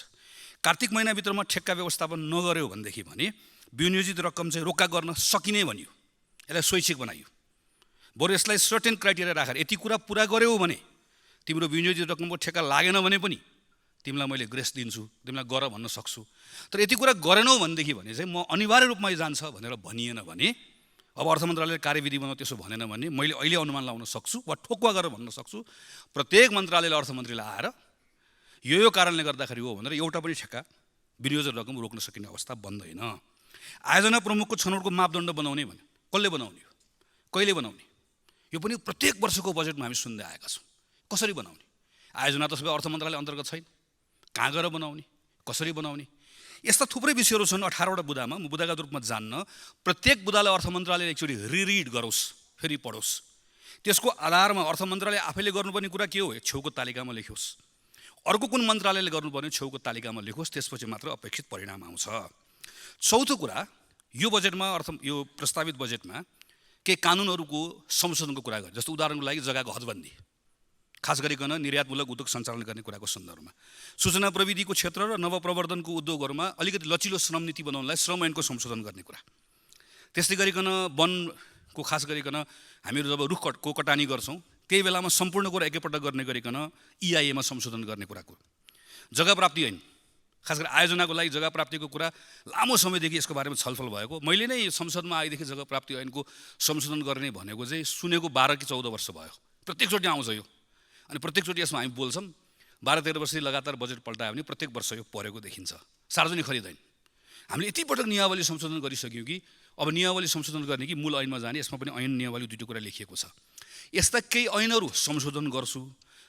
कार्तिक महिनाभित्रमा ठेक्का व्यवस्थापन नगर्यो भनेदेखि भने विनियोजित रकम चाहिँ रोक्का गर्न सकिने भनियो, यसलाई स्वैच्छिक बनाइयो। बरु यसलाई सर्टेन क्राइटेरिया राखेर यति कुरा पुरा गर्यौ भने तिम्रो विनियोजित रकमको ठेक्का लागेन भने पनि तिमीलाई मैले ग्रेस दिन्छु, तिमीलाई गर भन्न सक्छु। तर यति कुरा गरेनौ भनेदेखि भने चाहिँ म अनिवार्य रूपमा जान्छ भनेर भनिएन भने, अब अर्थ मन्त्रालयले कार्यविधि बनाउ त्यसो भनेन भने मैले अहिले अनुमान लाउन सक्छु वा ठोक्वा गरेर भन्न सक्छु प्रत्येक मन्त्रालयले अर्थमन्त्रीलाई आएर यो कारणले गर्दाखेरि हो भनेर एउटा पनि ठेक्का विनियोजन रकम रोक्न सकिने अवस्था बन्दैन। आयोजना प्रमुखको छनौटको मापदण्ड बनाउने भने कसले बनाउने हो, कहिले बनाउने, यो पनि प्रत्येक वर्षको बजेटमा हामी सुन्दै आएका छौँ। कसरी बनाउने, आयोजना त सबै अर्थ मन्त्रालय अन्तर्गत छैन, कहाँ गएर बनाउने, कसरी बनाउने, यस्ता थुप्रै विषयहरू छन्। 18 वटा बुँदामा म बुँदागत रूपमा जान्न, प्रत्येक बुँदालाई अर्थ मन्त्रालयले एकचोटि रिरिड गरोस्, फेरि पढोस्। त्यसको आधारमा अर्थ मन्त्रालय आफैले गर्नुपर्ने कुरा के हो छेउको तालिकामा लेखोस्, अर्को कुन मन्त्रालयले गर्नुपर्ने छेउको तालिकामा लेखोस्, त्यसपछि मात्र अपेक्षित परिणाम आउँछ। चौथो कुरा, यो बजेटमा यो प्रस्तावित बजेटमा केही कानुनहरूको संशोधनको कुरा गर्छ। जस्तो उदाहरणको लागि जग्गाको हदबन्दी, खास गरिकन निर्यातमूलक उद्योग सञ्चालन गर्ने कुराको सन्दर्भमा सूचना प्रविधिको क्षेत्र र नवप्रवर्धनको उद्योगहरूमा अलिकति लचिलो श्रम नीति बनाउनलाई श्रम ऐनको संशोधन गर्ने कुरा। त्यस्तै गरिकन वनको खास गरिकन हामीहरू जब रुखको कटानी गर्छौँ त्यही बेलामा सम्पूर्ण कुरा एकैपल्ट गर्ने गरिकन EIA मा संशोधन गर्ने कुराको। जग्गा प्राप्ति ऐन, खास गरी आयोजनाको लागि जग्गा प्राप्तिको कुरा लामो समयदेखि यसको बारेमा छलफल भएको। मैले नै संसदमा आएदेखि जग्गा प्राप्ति ऐनको संशोधन गर्ने भनेको चाहिँ सुनेको 12 कि 14 वर्ष भयो। प्रत्येकचोटि आउँछ यो, अनि प्रत्येकचोटि यसमा हामी बोल्छौँ। 12-13 वर्ष लगातार बजेट पल्टायो भने प्रत्येक वर्ष यो परेको देखिन्छ। सार्वजनिक खरिद ऐन हामीले यति पटक नियमावली संशोधन गरिसक्यौँ कि अब नियमावली संशोधन गर्ने कि मूल ऐनमा जाने, यसमा पनि ऐन नियमावली दुईटै कुरा लेखिएको छ। यस्ता केही ऐनहरू संशोधन गर्छु,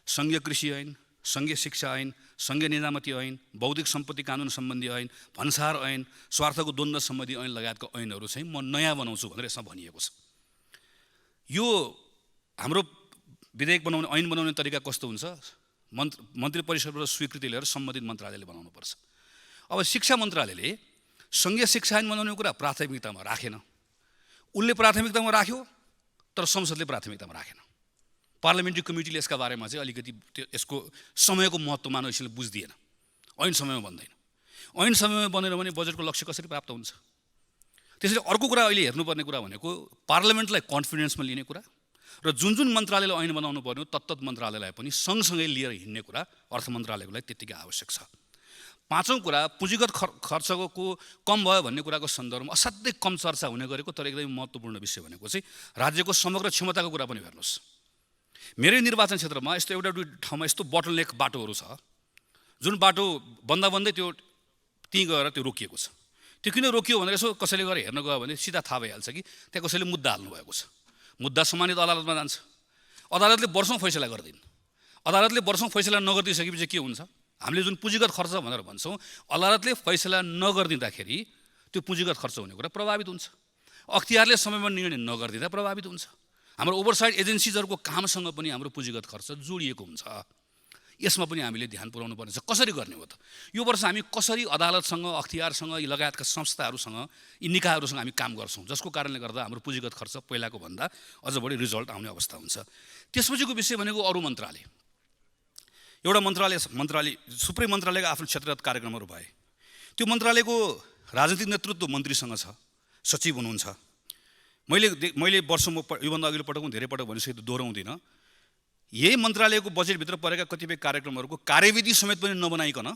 सङ्घीय कृषि ऐन, सङ्घीय शिक्षा ऐन, सङ्घीय निजामती ऐन, बौद्धिक सम्पत्ति कानुन सम्बन्धी ऐन, भन्सार ऐन, स्वार्थको द्वन्द्व सम्बन्धी ऐन लगायतका ऐनहरू चाहिँ म नयाँ बनाउँछु भनेर यसमा भनिएको छ। यो हाम्रो विधेयक बनाउने ऐन बनाउने तरिका कस्तो हुन्छ, मन्त्री परिषदबाट स्वीकृति लिएर सम्बन्धित मन्त्रालयले बनाउनुपर्छ। अब शिक्षा मन्त्रालयले सङ्घीय शिक्षा ऐन बनाउने कुरा प्राथमिकतामा राखेन, उसले प्राथमिकतामा राख्यो तर संसदले प्राथमिकतामा राखेन। पार्लियामेन्ट्री कमिटीले यसका बारेमा चाहिँ अलिकति यसको समयको महत्त्व मानिसले बुझ्दिएन, ऐन समयमा बन्दैन। ऐन समयमा बनेन भने बजेटको लक्ष्य कसरी प्राप्त हुन्छ। त्यसैले अर्को कुरा अहिले हेर्नुपर्ने कुरा भनेको पार्लियामेन्टलाई कन्फिडेन्समा लिने कुरा र जुन मन्त्रालयले ऐन बनाउनु पर्ने हो तत्त मन्त्रालयलाई पनि सँगसँगै लिएर हिँड्ने कुरा अर्थ मन्त्रालयको लागि त्यत्तिकै आवश्यक छ। पाँचौँ कुरा, पुँजीगत खर्चको कम भयो भन्ने कुराको सन्दर्भमा असाध्यै कम चर्चा हुने गरेको तर एकदमै महत्त्वपूर्ण विषय भनेको चाहिँ राज्यको समग्र क्षमताको कुरा पनि हेर्नुहोस्। मेरै निर्वाचन क्षेत्रमा यस्तो एउटा दुई ठाउँमा यस्तो बोटलनेक बाटोहरू छ जुन बाटो बन्दै त्यो त्यहीँ गएर त्यो रोकिएको छ। त्यो किन रोकियो भनेर यसो कसैले गएर हेर्न गयो भने सिधा थाहा भइहाल्छ कि त्यहाँ कसैले मुद्दा हाल्नु भएको छ। मुद्दा सम्मानित अदालतमा जान्छ, अदालतले वर्षौँ फैसला गर्दैन। अदालतले वर्षौँ फैसला नगरिदिइसकेपछि के हुन्छ, हामीले जुन पुँजीगत खर्च भनेर भन्छौँ, अदालतले फैसला नगरिदिँदाखेरि त्यो पुँजीगत खर्च हुने कुरा प्रभावित हुन्छ। अख्तियारले समयमा निर्णय नगरिदिँदा प्रभावित हुन्छ। हाम्रो ओभरसाइड एजेन्सिजहरूको कामसँग पनि हाम्रो पुँजीगत खर्च जोडिएको हुन्छ। यसमा पनि हामीले ध्यान पुर्याउनु पर्ने छ। कसरी गर्ने हो त? यो वर्ष हामी कसरी अदालतसँग, अख्तियारसँग, यी लगायतका संस्थाहरूसँग, यी निकायहरूसँग हामी काम गर्छौँ, जसको कारणले गर्दा हाम्रो पुँजीगत खर्च पहिलाको भन्दा अझ बढी रिजल्ट आउने अवस्था हुन्छ। त्यसपछिको विषय भनेको अरू मन्त्रालय। एउटा मन्त्रालय सुप्रिम मन्त्रालयको आफ्नो क्षेत्रगत कार्यक्रमहरू भए। त्यो मन्त्रालयको राजनीतिक नेतृत्व मन्त्रीसँग छ, सचिव हुनुहुन्छ। मैले वर्षमा योभन्दा अघिल्लो पटक पनि धेरै पटक भनिसकेँ, दोहोऱ्याउँदिनँ। यही मन्त्रालयको बजेटभित्र परेका कतिपय कार्यक्रमहरूको कार्यविधि समेत पनि नबनाइकन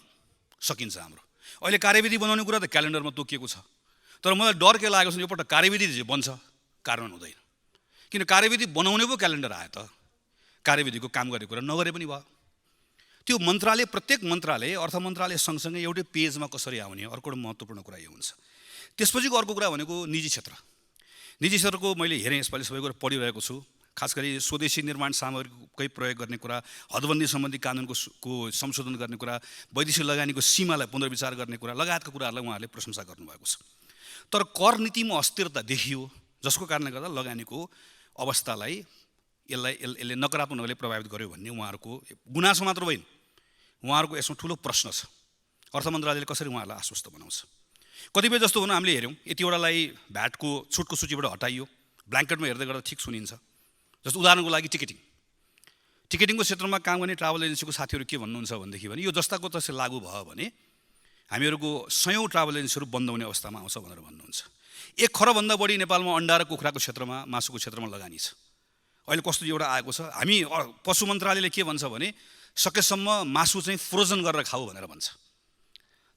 सकिन्छ हाम्रो। अहिले कार्यविधि बनाउने कुरा त क्यालेन्डरमा तोकिएको छ, तर मलाई डर के लागेको छ यो पटक कार्यविधि बन्छ, कार्यान्वयन हुँदैन। किन कार्यविधि बनाउने पो क्यालेन्डर आयो त, कार्यविधिको काम गर्ने कुरा नगरे पनि भयो। त्यो मन्त्रालय, प्रत्येक मन्त्रालय, अर्थ मन्त्रालय सँगसँगै एउटै पेजमा कसरी आउने, अर्को महत्त्वपूर्ण कुरा यो हुन्छ। त्यसपछिको अर्को कुरा भनेको निजी क्षेत्र। निजी क्षेत्रको मैले हेरेँ, यसपालि सबै कुरा पढिरहेको छु। खास गरी स्वदेशी निर्माण सामग्रीकै प्रयोग गर्ने कुरा, हदबन्दी सम्बन्धी कानुनको संशोधन गर्ने कुरा, वैदेशिक लगानीको सीमालाई पुनर्विचार गर्ने कुरा लगायतका कुराहरूलाई उहाँहरूले प्रशंसा गर्नुभएको छ। तर कर नीतिमा अस्थिरता देखियो, जसको कारणले गर्दा लगानीको अवस्थालाई यसले नकारात्मक ढङ्गले प्रभावित गर्यो भन्ने उहाँहरूको गुनासो मात्र होइन, उहाँहरूको यसमा ठुलो प्रश्न छ। अर्थ मन्त्रालयले कसरी उहाँहरूलाई आश्वस्त बनाउँछ? कतिपय जस्तो हुन हामीले हेऱ्यौँ, यतिवटालाई भ्याटको छुटको सूचीबाट हटाइयो, ब्ल्याङ्केटमा हेर्दै गर्दा ठिक सुनिन्छ। जस्तो उदाहरणको लागि टिकटिङको क्षेत्रमा काम गर्ने ट्राभल एजेन्सीको साथीहरू के भन्नुहुन्छ भनेदेखि यो जस्ताको तस्तै लागू भयो भने हामीहरूको 100औं ट्राभल एजेन्सीहरू बन्द हुने अवस्थामा आउँछ भनेर भन्नुहुन्छ। 1 खरबभन्दा बढी नेपालमा अन्डा र कुखुराको क्षेत्रमा, मासुको क्षेत्रमा लगानी छ। अहिले कस्तो एउटा आएको छ, हामी पशु मन्त्रालयले के भन्छ भने सकेसम्म मासु चाहिँ फ्रोजन गरेर खाऊ भनेर भन्छ।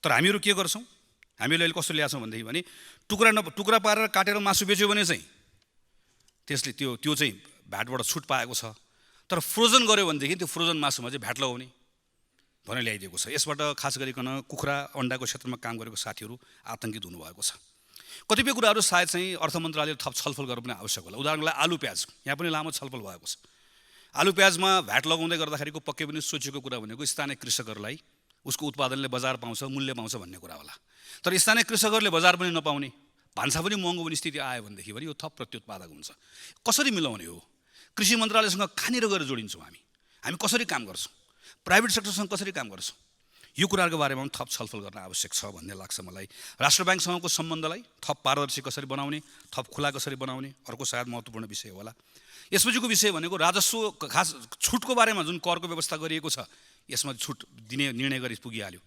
तर हामीहरू के गर्छौँ, हामीले अहिले कस्तो ल्याएको छौँ भनेदेखि टुक्रा पारेर काटेर मासु बेच्यो भने चाहिँ त्यसले त्यो चाहिँ भ्याटबाट छुट पाएको छ। तर फ्रोजन गर्यो भनेदेखि त्यो फ्रोजन मासुमा चाहिँ भ्याट लगाउने भनेर ल्याइदिएको छ। यसबाट खास गरिकन कुखुरा अन्डाको क्षेत्रमा काम गरेको साथीहरू आतङ्कित हुनुभएको छ। कतिपय कुराहरू सायद चाहिँ अर्थ मन्त्रालयले थप छलफल गर्न पनि आवश्यक होला। उदाहरणको लागि आलु प्याज, यहाँ पनि लामो छलफल भएको छ। आलु प्याजमा भ्याट लगाउँदै गर्दाखेरिको पक्कै पनि सोचेको कुरा भनेको स्थानीय कृषकहरूलाई उसको उत्पादनले बजार पाउँछ, मूल्य पाउँछ भन्ने कुरा होला। तर स्थानीय कृषकहरूले बजार पनि नपाउने, भान्सा पनि महँगो हुने स्थिति आयो भनेदेखि यो थप प्रत्युत्पादक हुन्छ। कसरी मिलाउने हो? कृषि मन्त्रालयसँग कहाँनिर गएर जोडिन्छौँ हामी कसरी काम गर्छौँ, प्राइभेट सेक्टरसँग कसरी काम गर्छौँ, यो कुराहरूको बारेमा पनि थप छलफल गर्न आवश्यक छ भन्ने लाग्छ मलाई। राष्ट्र ब्याङ्कसँगको सम्बन्धलाई थप पारदर्शी कसरी बनाउने, थप खुला कसरी बनाउने, अर्को सायद महत्त्वपूर्ण विषय होला। यसपछिको विषय भनेको राजस्व, खास छुटको बारेमा जुन करको व्यवस्था गरिएको छ, यसमा छुट दिने निर्णय गरी पुगिहाल्यो।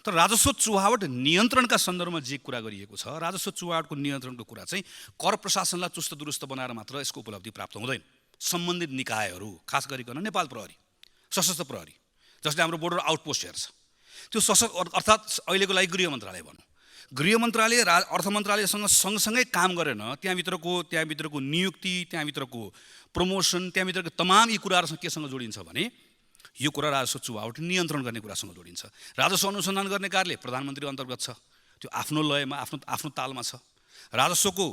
तर राजस्व चुहावट नियन्त्रणका सन्दर्भमा जे कुरा गरिएको छ, राजस्व चुहावटको नियन्त्रणको कुरा चाहिँ कर प्रशासनलाई चुस्त दुरुस्त बनाएर मात्र यसको उपलब्धि प्राप्त हुँदैन। सम्बन्धित निकायहरू, खास गरिकन नेपाल प्रहरी, सशस्त्र प्रहरी, जसले हाम्रो बोर्डर आउटपोस्ट हेर्छ, त्यो अर्थात् अहिलेको लागि गृह मन्त्रालय भनौँ, गृह मन्त्रालय अर्थ मन्त्रालयसँग सँगसँगै काम गरेन त्यहाँभित्रको नियुक्ति, त्यहाँभित्रको प्रमोसन, त्यहाँभित्रको तमाम यी कुराहरूसँग केसँग जोडिन्छ भने यो कुरा राजस्व चुहावट नियन्त्रण गर्ने कुरासँग जोडिन्छ। राजस्व अनुसन्धान गर्ने कार्य प्रधानमन्त्री अन्तर्गत छ, त्यो आफ्नो लयमा आफ्नो तालमा छ। राजस्वको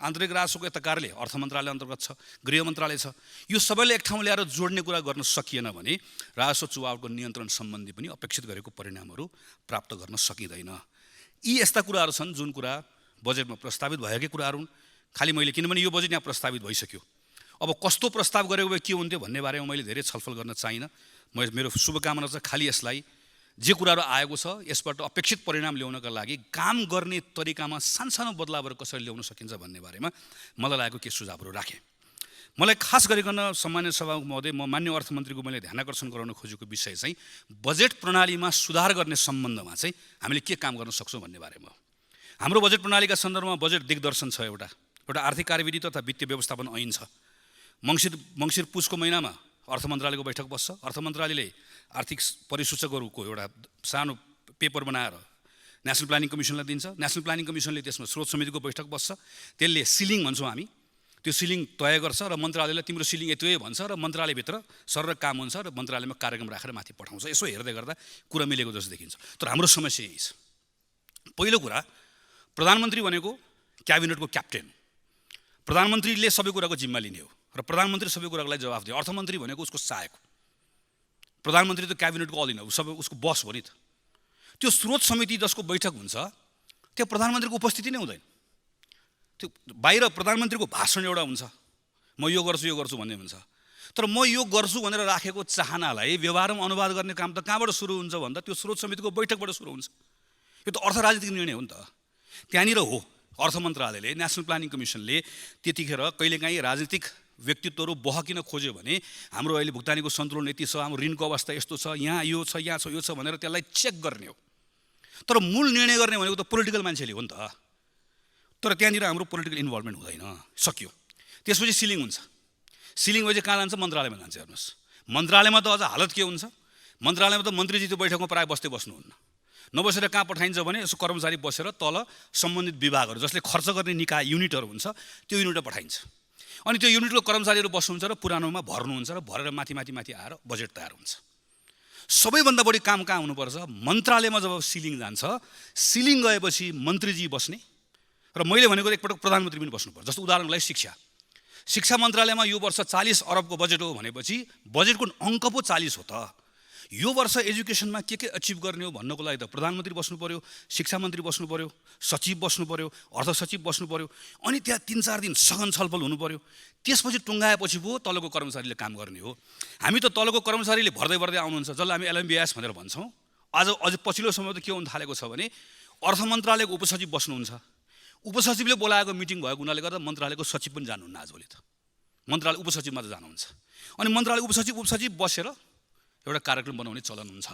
आन्तरिक राजस्वको यता कार्यालय अर्थ मन्त्रालय अन्तर्गत छ, गृह मन्त्रालय छ। यो सबैले एक ठाउँ ल्याएर जोड्ने कुरा गर्न सकिएन भने राजस्व चुहावटको नियन्त्रण सम्बन्धी पनि अपेक्षित गरेको परिणामहरू प्राप्त गर्न सकिँदैन। यी यस्ता कुराहरू छन् जुन कुरा बजेटमा प्रस्तावित भएकै कुराहरू हुन्। खालि मैले, किनभने यो बजेट यहाँ प्रस्तावित भइसक्यो, अब कस्तो प्रस्ताव गरेको भए के हुन्थ्यो भन्ने बारेमा मैले धेरै छलफल गर्न चाहिनँ। मेरो शुभकामना चाहिँ खालि यसलाई जे कुराहरू आएको छ यसबाट अपेक्षित परिणाम ल्याउनका लागि काम गर्ने तरिकामा सानसानो बदलावहरू कसरी ल्याउन सकिन्छ भन्ने बारेमा मलाई लागेको केही सुझावहरू राखेँ। मलाई खास गरिकन सम्मान्य सभामुख महोदय, म मान्य अर्थमन्त्रीको मैले ध्यानाकर्षण गराउन खोजेको विषय चाहिँ बजेट प्रणालीमा सुधार गर्ने सम्बन्धमा चाहिँ हामीले के काम गर्न सक्छौँ भन्ने बारेमा हो। हाम्रो बजेट प्रणालीका सन्दर्भमा बजेट दिग्दर्शन छ, एउटा आर्थिक कार्यविधि तथा वित्तीय व्यवस्थापन ऐन छ। मङ्सिर पुसको महिनामा अर्थ मन्त्रालयको बैठक बस्छ। अर्थ मन्त्रालयले आर्थिक परिसूचकहरूको एउटा सानो पेपर बनाएर नेसनल प्लानिङ कमिसनलाई दिन्छ। नेसनल प्लानिङ कमिसनले त्यसमा स्रोत समितिको बैठक बस्छ, त्यसले सिलिङ भन्छौँ हामी, त्यो सिलिङ तय गर्छ र मन्त्रालयले तिम्रो सिलिङ यति भन्छ र मन्त्रालयभित्र सर काम हुन्छ र मन्त्रालयमा कार्यक्रम राखेर माथि पठाउँछ। यसो हेर्दै गर्दा कुरा मिलेको जस्तो देखिन्छ। तर हाम्रो समस्या यही छ। पहिलो कुरा, प्रधानमन्त्री भनेको क्याबिनेटको क्याप्टेन, प्रधानमन्त्रीले सबै कुराको जिम्मा लिने हो र प्रधानमन्त्री सबै कुराको लागि जवाफ दियो। अर्थमन्त्री भनेको उसको सहायक, प्रधानमन्त्री त क्याबिनेटको अधीन हो, सबै उसको बस हो नि त। त्यो स्रोत समिति जसको बैठक हुन्छ त्यो प्रधानमन्त्रीको उपस्थिति नै हुँदैन। त्यो बाहिर प्रधानमन्त्रीको भाषण एउटा हुन्छ, म यो गर्छु भन्ने हुन्छ। तर म यो गर्छु भनेर राखेको चाहनालाई व्यवहारमा अनुवाद गर्ने काम त कहाँबाट सुरु हुन्छ भन्दा त्यो स्रोत समितिको बैठकबाट सुरु हुन्छ। यो त अर्थ राजनीतिक निर्णय हो नि त। त्यहाँनिर हो अर्थ मन्त्रालयले, नेसनल प्लानिङ कमिसनले त्यतिखेर कहिलेकाहीँ राजनीतिक व्यक्तित्वहरू बहकिन खोज्यो भने हाम्रो अहिले भुक्तानीको सन्तुलन यति छ, हाम्रो ऋणको अवस्था यस्तो छ, यहाँ यो छ, यहाँ छ, यो छ भनेर त्यसलाई चेक गर्ने हो। तर मूल निर्णय गर्ने भनेको त पोलिटिकल मान्छेले हो नि त। तर त्यहाँनिर हाम्रो पोलिटिकल इन्भल्भमेन्ट हुँदैन, सक्यो। त्यसपछि सिलिङ हुन्छ। सिलिङ भएपछि कहाँ जान्छ? मन्त्रालयमा जान्छ। हेर्नुहोस्, मन्त्रालयमा त अझ हालत के हुन्छ? मन्त्रालयमा त मन्त्रीजी त्यो बैठकमा प्रायः बस्नुहुन्न। नबसेर कहाँ पठाइन्छ भने यसो कर्मचारी बसेर तल सम्बन्धित विभागहरू जसले खर्च गर्ने निकाय युनिटहरू हुन्छ त्यो युनिटमा पठाइन्छ। अनि त्यो युनिटको कर्मचारीहरू बस्नुहुन्छ र पुरानोमा भर्नुहुन्छ र भरेर माथि आएर बजेट तयार हुन्छ। सबैभन्दा बढी काम कहाँ हुनुपर्छ? मन्त्रालयमा जब सिलिङ जान्छ, सिलिङ गएपछि मन्त्रीजी बस्ने र मैले भनेको एकपटक प्रधानमन्त्री पनि बस्नुपर्छ। जस्तो उदाहरणलाई शिक्षा मन्त्रालयमा यो वर्ष 40 अरबको बजेट हो भनेपछि बजेटको अङ्क पो 40 हो त। यो वर्ष एजुकेसनमा के अचिभ गर्ने हो भन्नको लागि त प्रधानमन्त्री बस्नु पर्यो, शिक्षा मन्त्री बस्नु पर्यो, सचिव बस्नु पर्यो, अर्थ सचिव बस्नु पर्यो, अनि त्यहाँ 3-4 दिन सघन छलफल हुनु पर्यो। त्यसपछि टुङ्गाएपछि पो तलको कर्मचारीले काम गर्ने हो। हामी त तलको कर्मचारीले भर्दै आउनुहुन्छ, जसलाई हामी LMBS भनेर भन्छौँ। अझ पछिल्लो समय त के हुन थालेको छ भने अर्थ मन्त्रालयको उपसचिव बस्नुहुन्छ। उपसचिवले बोलाएको मिटिङ भएको हुनाले गर्दा मन्त्रालयको सचिव पनि जानुहुन्न आजभोलि त। मन्त्रालय उपसचिव मात्र जानुहुन्छ। अनि मन्त्रालय उपसचिव बसेर एउटा कार्यक्रम बनाउने चलन हुन्छ,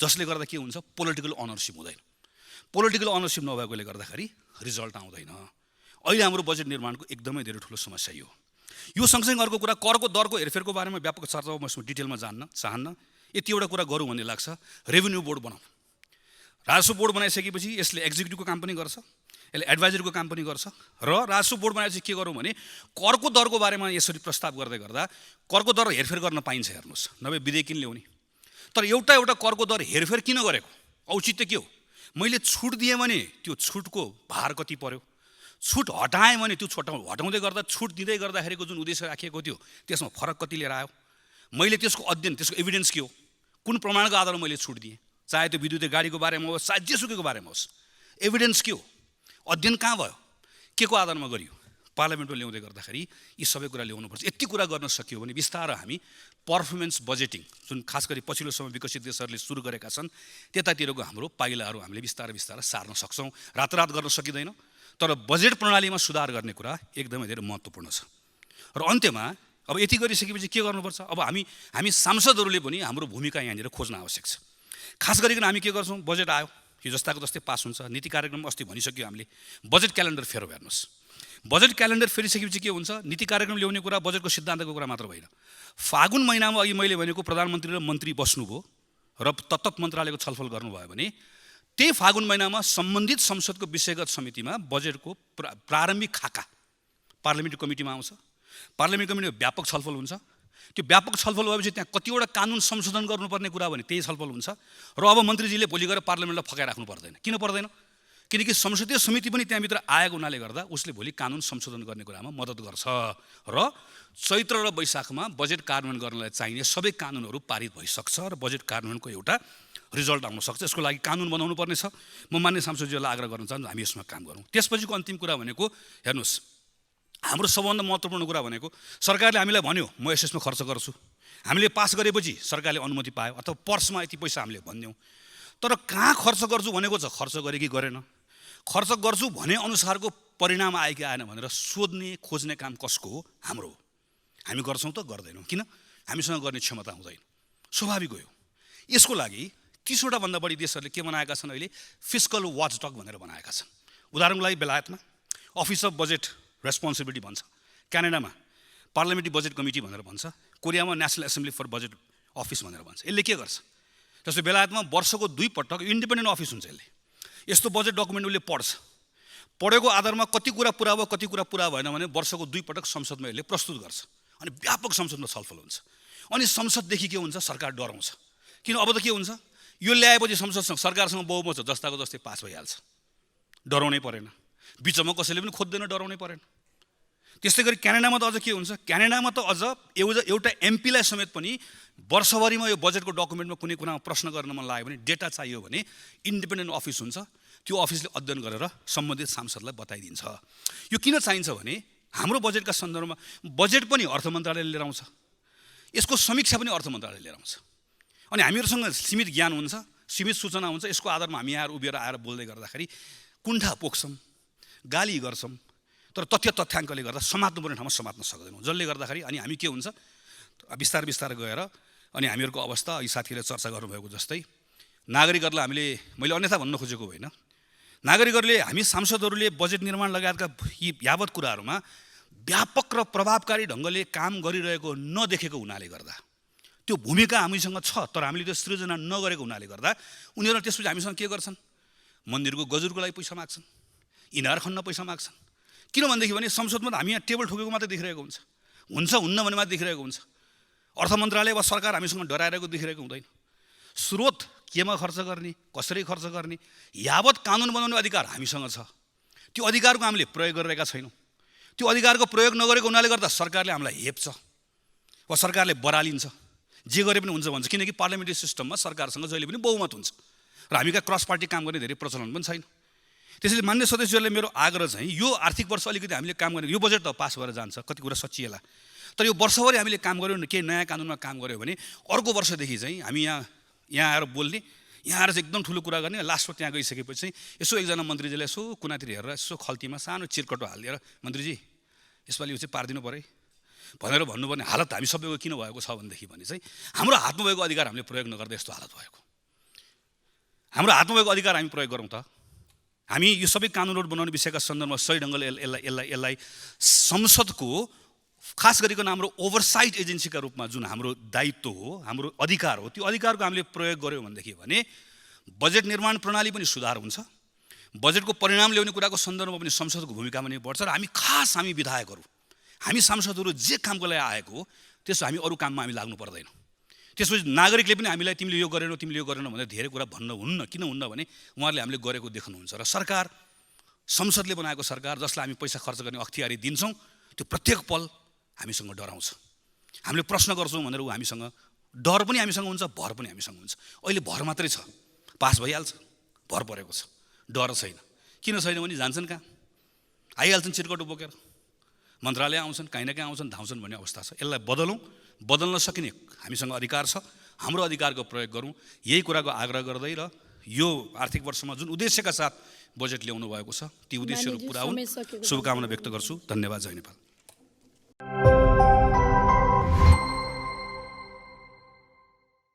जसले गर्दा के हुन्छ? पोलिटिकल अनरसिप हुँदैन। पोलिटिकल अनरसिप नभएकोले गर्दाखेरि रिजल्ट आउँदैन। अहिले हाम्रो बजेट निर्माणको एकदमै धेरै ठुलो समस्या यो सँगसँगै अर्को कुरा, करको दरको हेरफेरको बारेमा व्यापक चर्चा म डिटेलमा जान्न चाहन्न। यति एउटा कुरा गरौँ भन्ने लाग्छ, रेभेन्यू बोर्ड बनाऊ। राजस्व बोर्ड बनाइसकेपछि यसले एक्जिक्युटिभको काम पनि गर्छ, यसले एडभाइजरीको काम पनि गर्छ। र राजस्व बोर्ड बनाएपछि के गरौँ भने करको दरको बारेमा यसरी प्रस्ताव गर्दै गर्दा करको दर हेरफेर गर्न पाइन्छ। हेर्नुहोस्, नभए विधेयक किन ल्याउने? तर एउटा करको दर हेरफेर किन गरेको? औचित्य के हो? मैले छुट दिएँ भने त्यो छुटको भार कति पर्यो? छुट हटाएँ भने त्यो हटाउँदै गर्दा छुट दिँदै गर्दाखेरिको जुन उद्देश्य राखिएको थियो त्यसमा फरक कति लिएर आयो? मैले त्यसको अध्ययन, त्यसको एभिडेन्स के हो? कुन प्रमाणको आधारमा मैले छुट दिएँ? चाहे त्यो विद्युतीय गाडीको बारेमा होस्, चाहे जेसुकैको बारेमा होस्, एभिडेन्स के हो? अध्ययन कहाँ भयो? के को आधारमा गरियो? पार्लियामेन्टमा ल्याउँदै गर्दाखेरि यी सबै कुरा ल्याउनुपर्छ। यति कुरा गर्न सकियो भने बिस्तारै हामी पर्फर्मेन्स बजेटिङ, जुन खास गरी पछिल्लो समय विकसित देशहरूले सुरु गरेका छन्, त्यतातिरको हाम्रो पाइलाहरू हामीले बिस्तारै सार्न सक्छौँ। रातारात गर्न सकिँदैन, तर बजेट प्रणालीमा सुधार गर्ने कुरा एकदमै धेरै महत्त्वपूर्ण छ। र अन्त्यमा अब यति गरिसकेपछि के गर्नुपर्छ? अब हामी सांसदहरूले पनि हाम्रो भूमिका यहाँनिर खोज्न आवश्यक छ। खास गरिकन हामी के गर्छौँ? बजेट आयो, यो जस्ताको जस्तै पास हुन्छ। नीति कार्यक्रम अस्ति भनिसक्यो हामीले। बजेट क्यालेन्डर फेरौँ। हेर्नुहोस्, बजेट क्यालेन्डर फेरिसकेपछि के हुन्छ? नीति कार्यक्रम ल्याउने कुरा बजेटको सिद्धान्तको कुरा मात्र होइन। फागुन महिनामा अघि मैले भनेको प्रधानमन्त्री र मन्त्री बस्नुभयो र तत्त मन्त्रालयको छलफल गर्नुभयो भने त्यही फागुन महिनामा सम्बन्धित संसदको विषयगत समितिमा बजेटको प्रारम्भिक खाका पार्लियामेन्ट्री कमिटीमा आउँछ। पार्लियामेन्ट्री कमिटीमा व्यापक छलफल हुन्छ। त्यो व्यापक छलफल भएपछि त्यहाँ कतिवटा कानुन संशोधन गर्नुपर्ने कुरा भने त्यही छलफल हुन्छ। र अब मन्त्रीजीले भोलि गएर पार्लियामेन्टलाई फकाइराख्नु पर्दैन। किन पर्दैन? किनकि संसदीय समिति पनि त्यहाँभित्र आएको हुनाले गर्दा उसले भोलि कानुन संशोधन गर्ने कुरामा मद्दत गर्छ। र चैत्र र वैशाखमा बजेट कार्यान्वयन गर्नलाई चाहिने सबै कानुनहरू पारित भइसक्छ र बजेट कार्यान्वयनको एउटा रिजल्ट आउन सक्छ। यसको लागि कानुन बनाउनु पर्ने छ। म मान्य सांसदज्यूलाई आग्रह गर्न चाहन्छु हामी यसमा काम गरौँ। त्यसपछिको अन्तिम कुरा भनेको हेर्नुहोस्, हाम्रो सबभन्दा महत्त्वपूर्ण कुरा भनेको सरकारले हामीलाई भन्यो म यसमा खर्च गर्छु। हामीले पास गरेपछि सरकारले अनुमति पायो अथवा पर्समा यति पैसा हामीले भनिदियौँ। तर कहाँ खर्च गर्छु भनेको छ, खर्च गरे कि गरेन, खर्च गर्छु भने अनुसारको परिणाम आयो कि आएन भनेर सोध्ने खोज्ने काम कसको हो? हाम्रो हो। हामी गर्छौँ त गर्दैनौँ? किन? हामीसँग गर्ने क्षमता हुँदैन, स्वाभाविक हो। यसको लागि 30वटा भन्दा बढी देशहरूले के बनाएका छन्? अहिले फिस्कल वाचडग भनेर बनाएका छन्। उदाहरणको लागि बेलायतमा अफिस अफ बजेट रेस्पोन्सिबिलिटी भन्छ, क्यानाडामा पार्लियामेन्ट्री बजेट कमिटी भनेर भन्छ, कोरियामा national assembly for budget office भनेर भन्छ। यसले के गर्छ? जस्तो बेलायतमा वर्षको 2 पटक इन्डिपेन्डेन्ट अफिस हुन्छ। यसले यस्तो बजेट डकुमेन्ट उसले पढ्छ। पढेको आधारमा कति कुरा पुरा भयो कति कुरा पुरा भएन भने वर्षको 2 पटक संसदमा यसले प्रस्तुत गर्छ। अनि व्यापक संसदमा छलफल हुन्छ। अनि संसददेखि के हुन्छ? सरकार डराउँछ। किन? अब त के हुन्छ? यो ल्याएपछि संसदसँग सरकारसँग बहुमत छ, जस्ताको जस्तै पास भइहाल्छ। डराउनै परेन। बिचमा कसैले पनि खोज्दैन, डराउनै परेन। त्यस्तै गरी क्यानाडामा त अझ के हुन्छ? क्यानाडामा त अझ एउटा एमपीलाई समेत पनि वर्षभरिमा यो बजेटको डकुमेन्टमा कुनै कुरामा प्रश्न गर्न मन लाग्यो भने, डेटा चाहियो भने इन्डिपेन्डेन्ट अफिस हुन्छ। त्यो अफिसले अध्ययन गरेर सम्बन्धित सांसदलाई बताइदिन्छ। यो किन चाहिन्छ भने हाम्रो बजेटका सन्दर्भमा बजेट पनि अर्थ मन्त्रालयले लिएर आउँछ। यसको समीक्षा पनि अर्थ मन्त्रालयले लिएर आउँछ। अनि हामीहरूसँग सीमित ज्ञान हुन्छ, सीमित सूचना हुन्छ। यसको आधारमा हामी यहाँ उभिएर आएर बोल्दै गर्दाखेरि कुण्ठा पोख्छौँ, गाली गर्छौँ, तर तथ्य तथ्याङ्कले गर्दा समात्नुपर्ने ठाउँमा समात्न सक्दैनौँ। जसले गर्दाखेरि अनि हामी के हुन्छ, बिस्तार बिस्तार गएर अनि हामीहरूको अवस्था यी साथीहरूले चर्चा गर्नुभएको जस्तै नागरिकहरूलाई हामीले, मैले अन्यथा भन्न खोजेको होइन, नागरिकहरूले हामी सांसदहरूले बजेट निर्माण लगायतका यी यावत कुराहरूमा व्यापक र प्रभावकारी ढङ्गले काम गरिरहेको नदेखेको हुनाले गर्दा, त्यो भूमिका हामीसँग छ तर हामीले त्यो सृजना नगरेको हुनाले गर्दा उनीहरू त्यसपछि हामीसँग के गर्छन्, मन्दिरको गजुरको लागि पैसा माग्छन्, इनार खन्न पैसा माग्छन्। किनभनेदेखि भने संसदमा हामी यहाँ टेबल ठोकेको मात्रै देखिरहेको हुन्छ, हुन्न भने मात्रै देखिरहेको हुन्छ। अर्थ मन्त्रालय वा सरकार हामीसँग डराइरहेको देखिरहेको हुँदैन। स्रोत केमा खर्च गर्ने, कसरी खर्च गर्ने, यावत कानुन बनाउने अधिकार हामीसँग छ। त्यो अधिकारको हामीले प्रयोग गरिरहेका छैनौँ। त्यो अधिकारको प्रयोग नगरेको हुनाले गर्दा सरकारले हामीलाई हेप्छ वा सरकारले बरालिन्छ, जे गरे पनि हुन्छ भन्छ। किनकि पार्लियामेन्ट्री सिस्टममा सरकारसँग जहिले पनि बहुमत हुन्छ र हामी कहाँ क्रस पार्टी काम गर्ने धेरै प्रचलन पनि छैन। त्यसैले मान्य सदस्यहरूले मेरो आग्रह चाहिँ यो आर्थिक वर्ष अलिकति हामीले काम गर्ने, यो बजेट त पास भएर जान्छ, कति कुरा सचिएला, तर यो वर्षभरि हामीले काम गऱ्यौँ, केही नयाँ कानुनमा काम गऱ्यो भने अर्को वर्षदेखि चाहिँ हामी यहाँ आएर बोल्ने, यहाँ आएर चाहिँ एकदम ठुलो कुरा गर्ने, लास्टमा त्यहाँ गइसकेपछि चाहिँ यसो एकजना मन्त्रीजीले यसो कुनातिर हेरेर यसो खल्तीमा सानो चिरकटो हालिदिएर मन्त्रीजी यसपालि यो चाहिँ पारिदिनु पऱ्यो भनेर भन्नुपर्ने हालत हामी सबैको किन भएको छ भनेदेखि भने चाहिँ हाम्रो हातमा भएको अधिकार हामीले प्रयोग नगर्दा यस्तो हालत भएको। हाम्रो हातमा भएको अधिकार हामी प्रयोग गरौँ त। हामी यो सबै कानुनहरू बनाउने विषयका सन्दर्भमा सही ढङ्गले यसलाई संसदको खास गरिकन हाम्रो ओभरसाइट एजेन्सीका रूपमा जुन हाम्रो दायित्व हो, हाम्रो अधिकार हो, त्यो अधिकारको हामीले प्रयोग गऱ्यौँ भनेदेखि भने बजेट निर्माण प्रणाली पनि सुधार हुन्छ, बजेटको परिणाम ल्याउने कुराको सन्दर्भमा पनि संसदको भूमिका पनि बढ्छ र हामी विधायकहरू, हामी सांसदहरू जे कामको लागि आएको हो त्यसो हामी अरू काममा हामी लाग्नु पर्दैन। त्यसपछि नागरिकले पनि हामीलाई तिमीले यो गरेनौ भनेर धेरै कुरा भन्न हुन्न। किन हुन्न भने उहाँहरूले हामीले गरेको देख्नुहुन्छ र सरकार, संसदले बनाएको सरकार जसलाई हामी पैसा खर्च गर्ने अख्तियारी दिन्छौँ, त्यो प्रत्येक पल हामीसँग डराउँछ। हामीले प्रश्न गर्छौँ भनेर ऊ हामीसँग डर पनि हामीसँग हुन्छ, भर पनि हामीसँग हुन्छ। अहिले भर मात्रै छ, पास भइहाल्छ, भर परेको छ, डर छैन। किन छैन भने जान्छन् कहाँ, आइहाल्छन् चिरकटो बोकेर, मन्त्रालय आउँछन्, काहीँ न कहीँ आउँछन्, धाउँछन् भन्ने अवस्था छ। यसलाई बदल्न सकिने हामीसँग अधिकार छ, हाम्रो अधिकारको प्रयोग गरौँ, यही कुराको आग्रह गर्दै र यो आर्थिक वर्षमा जुन उद्देश्यका साथ बजेट ल्याउनु भएको छ ती उद्देश्यहरू पुरा हुन् शुभकामना व्यक्त गर्छु। धन्यवाद। जय नेपाल।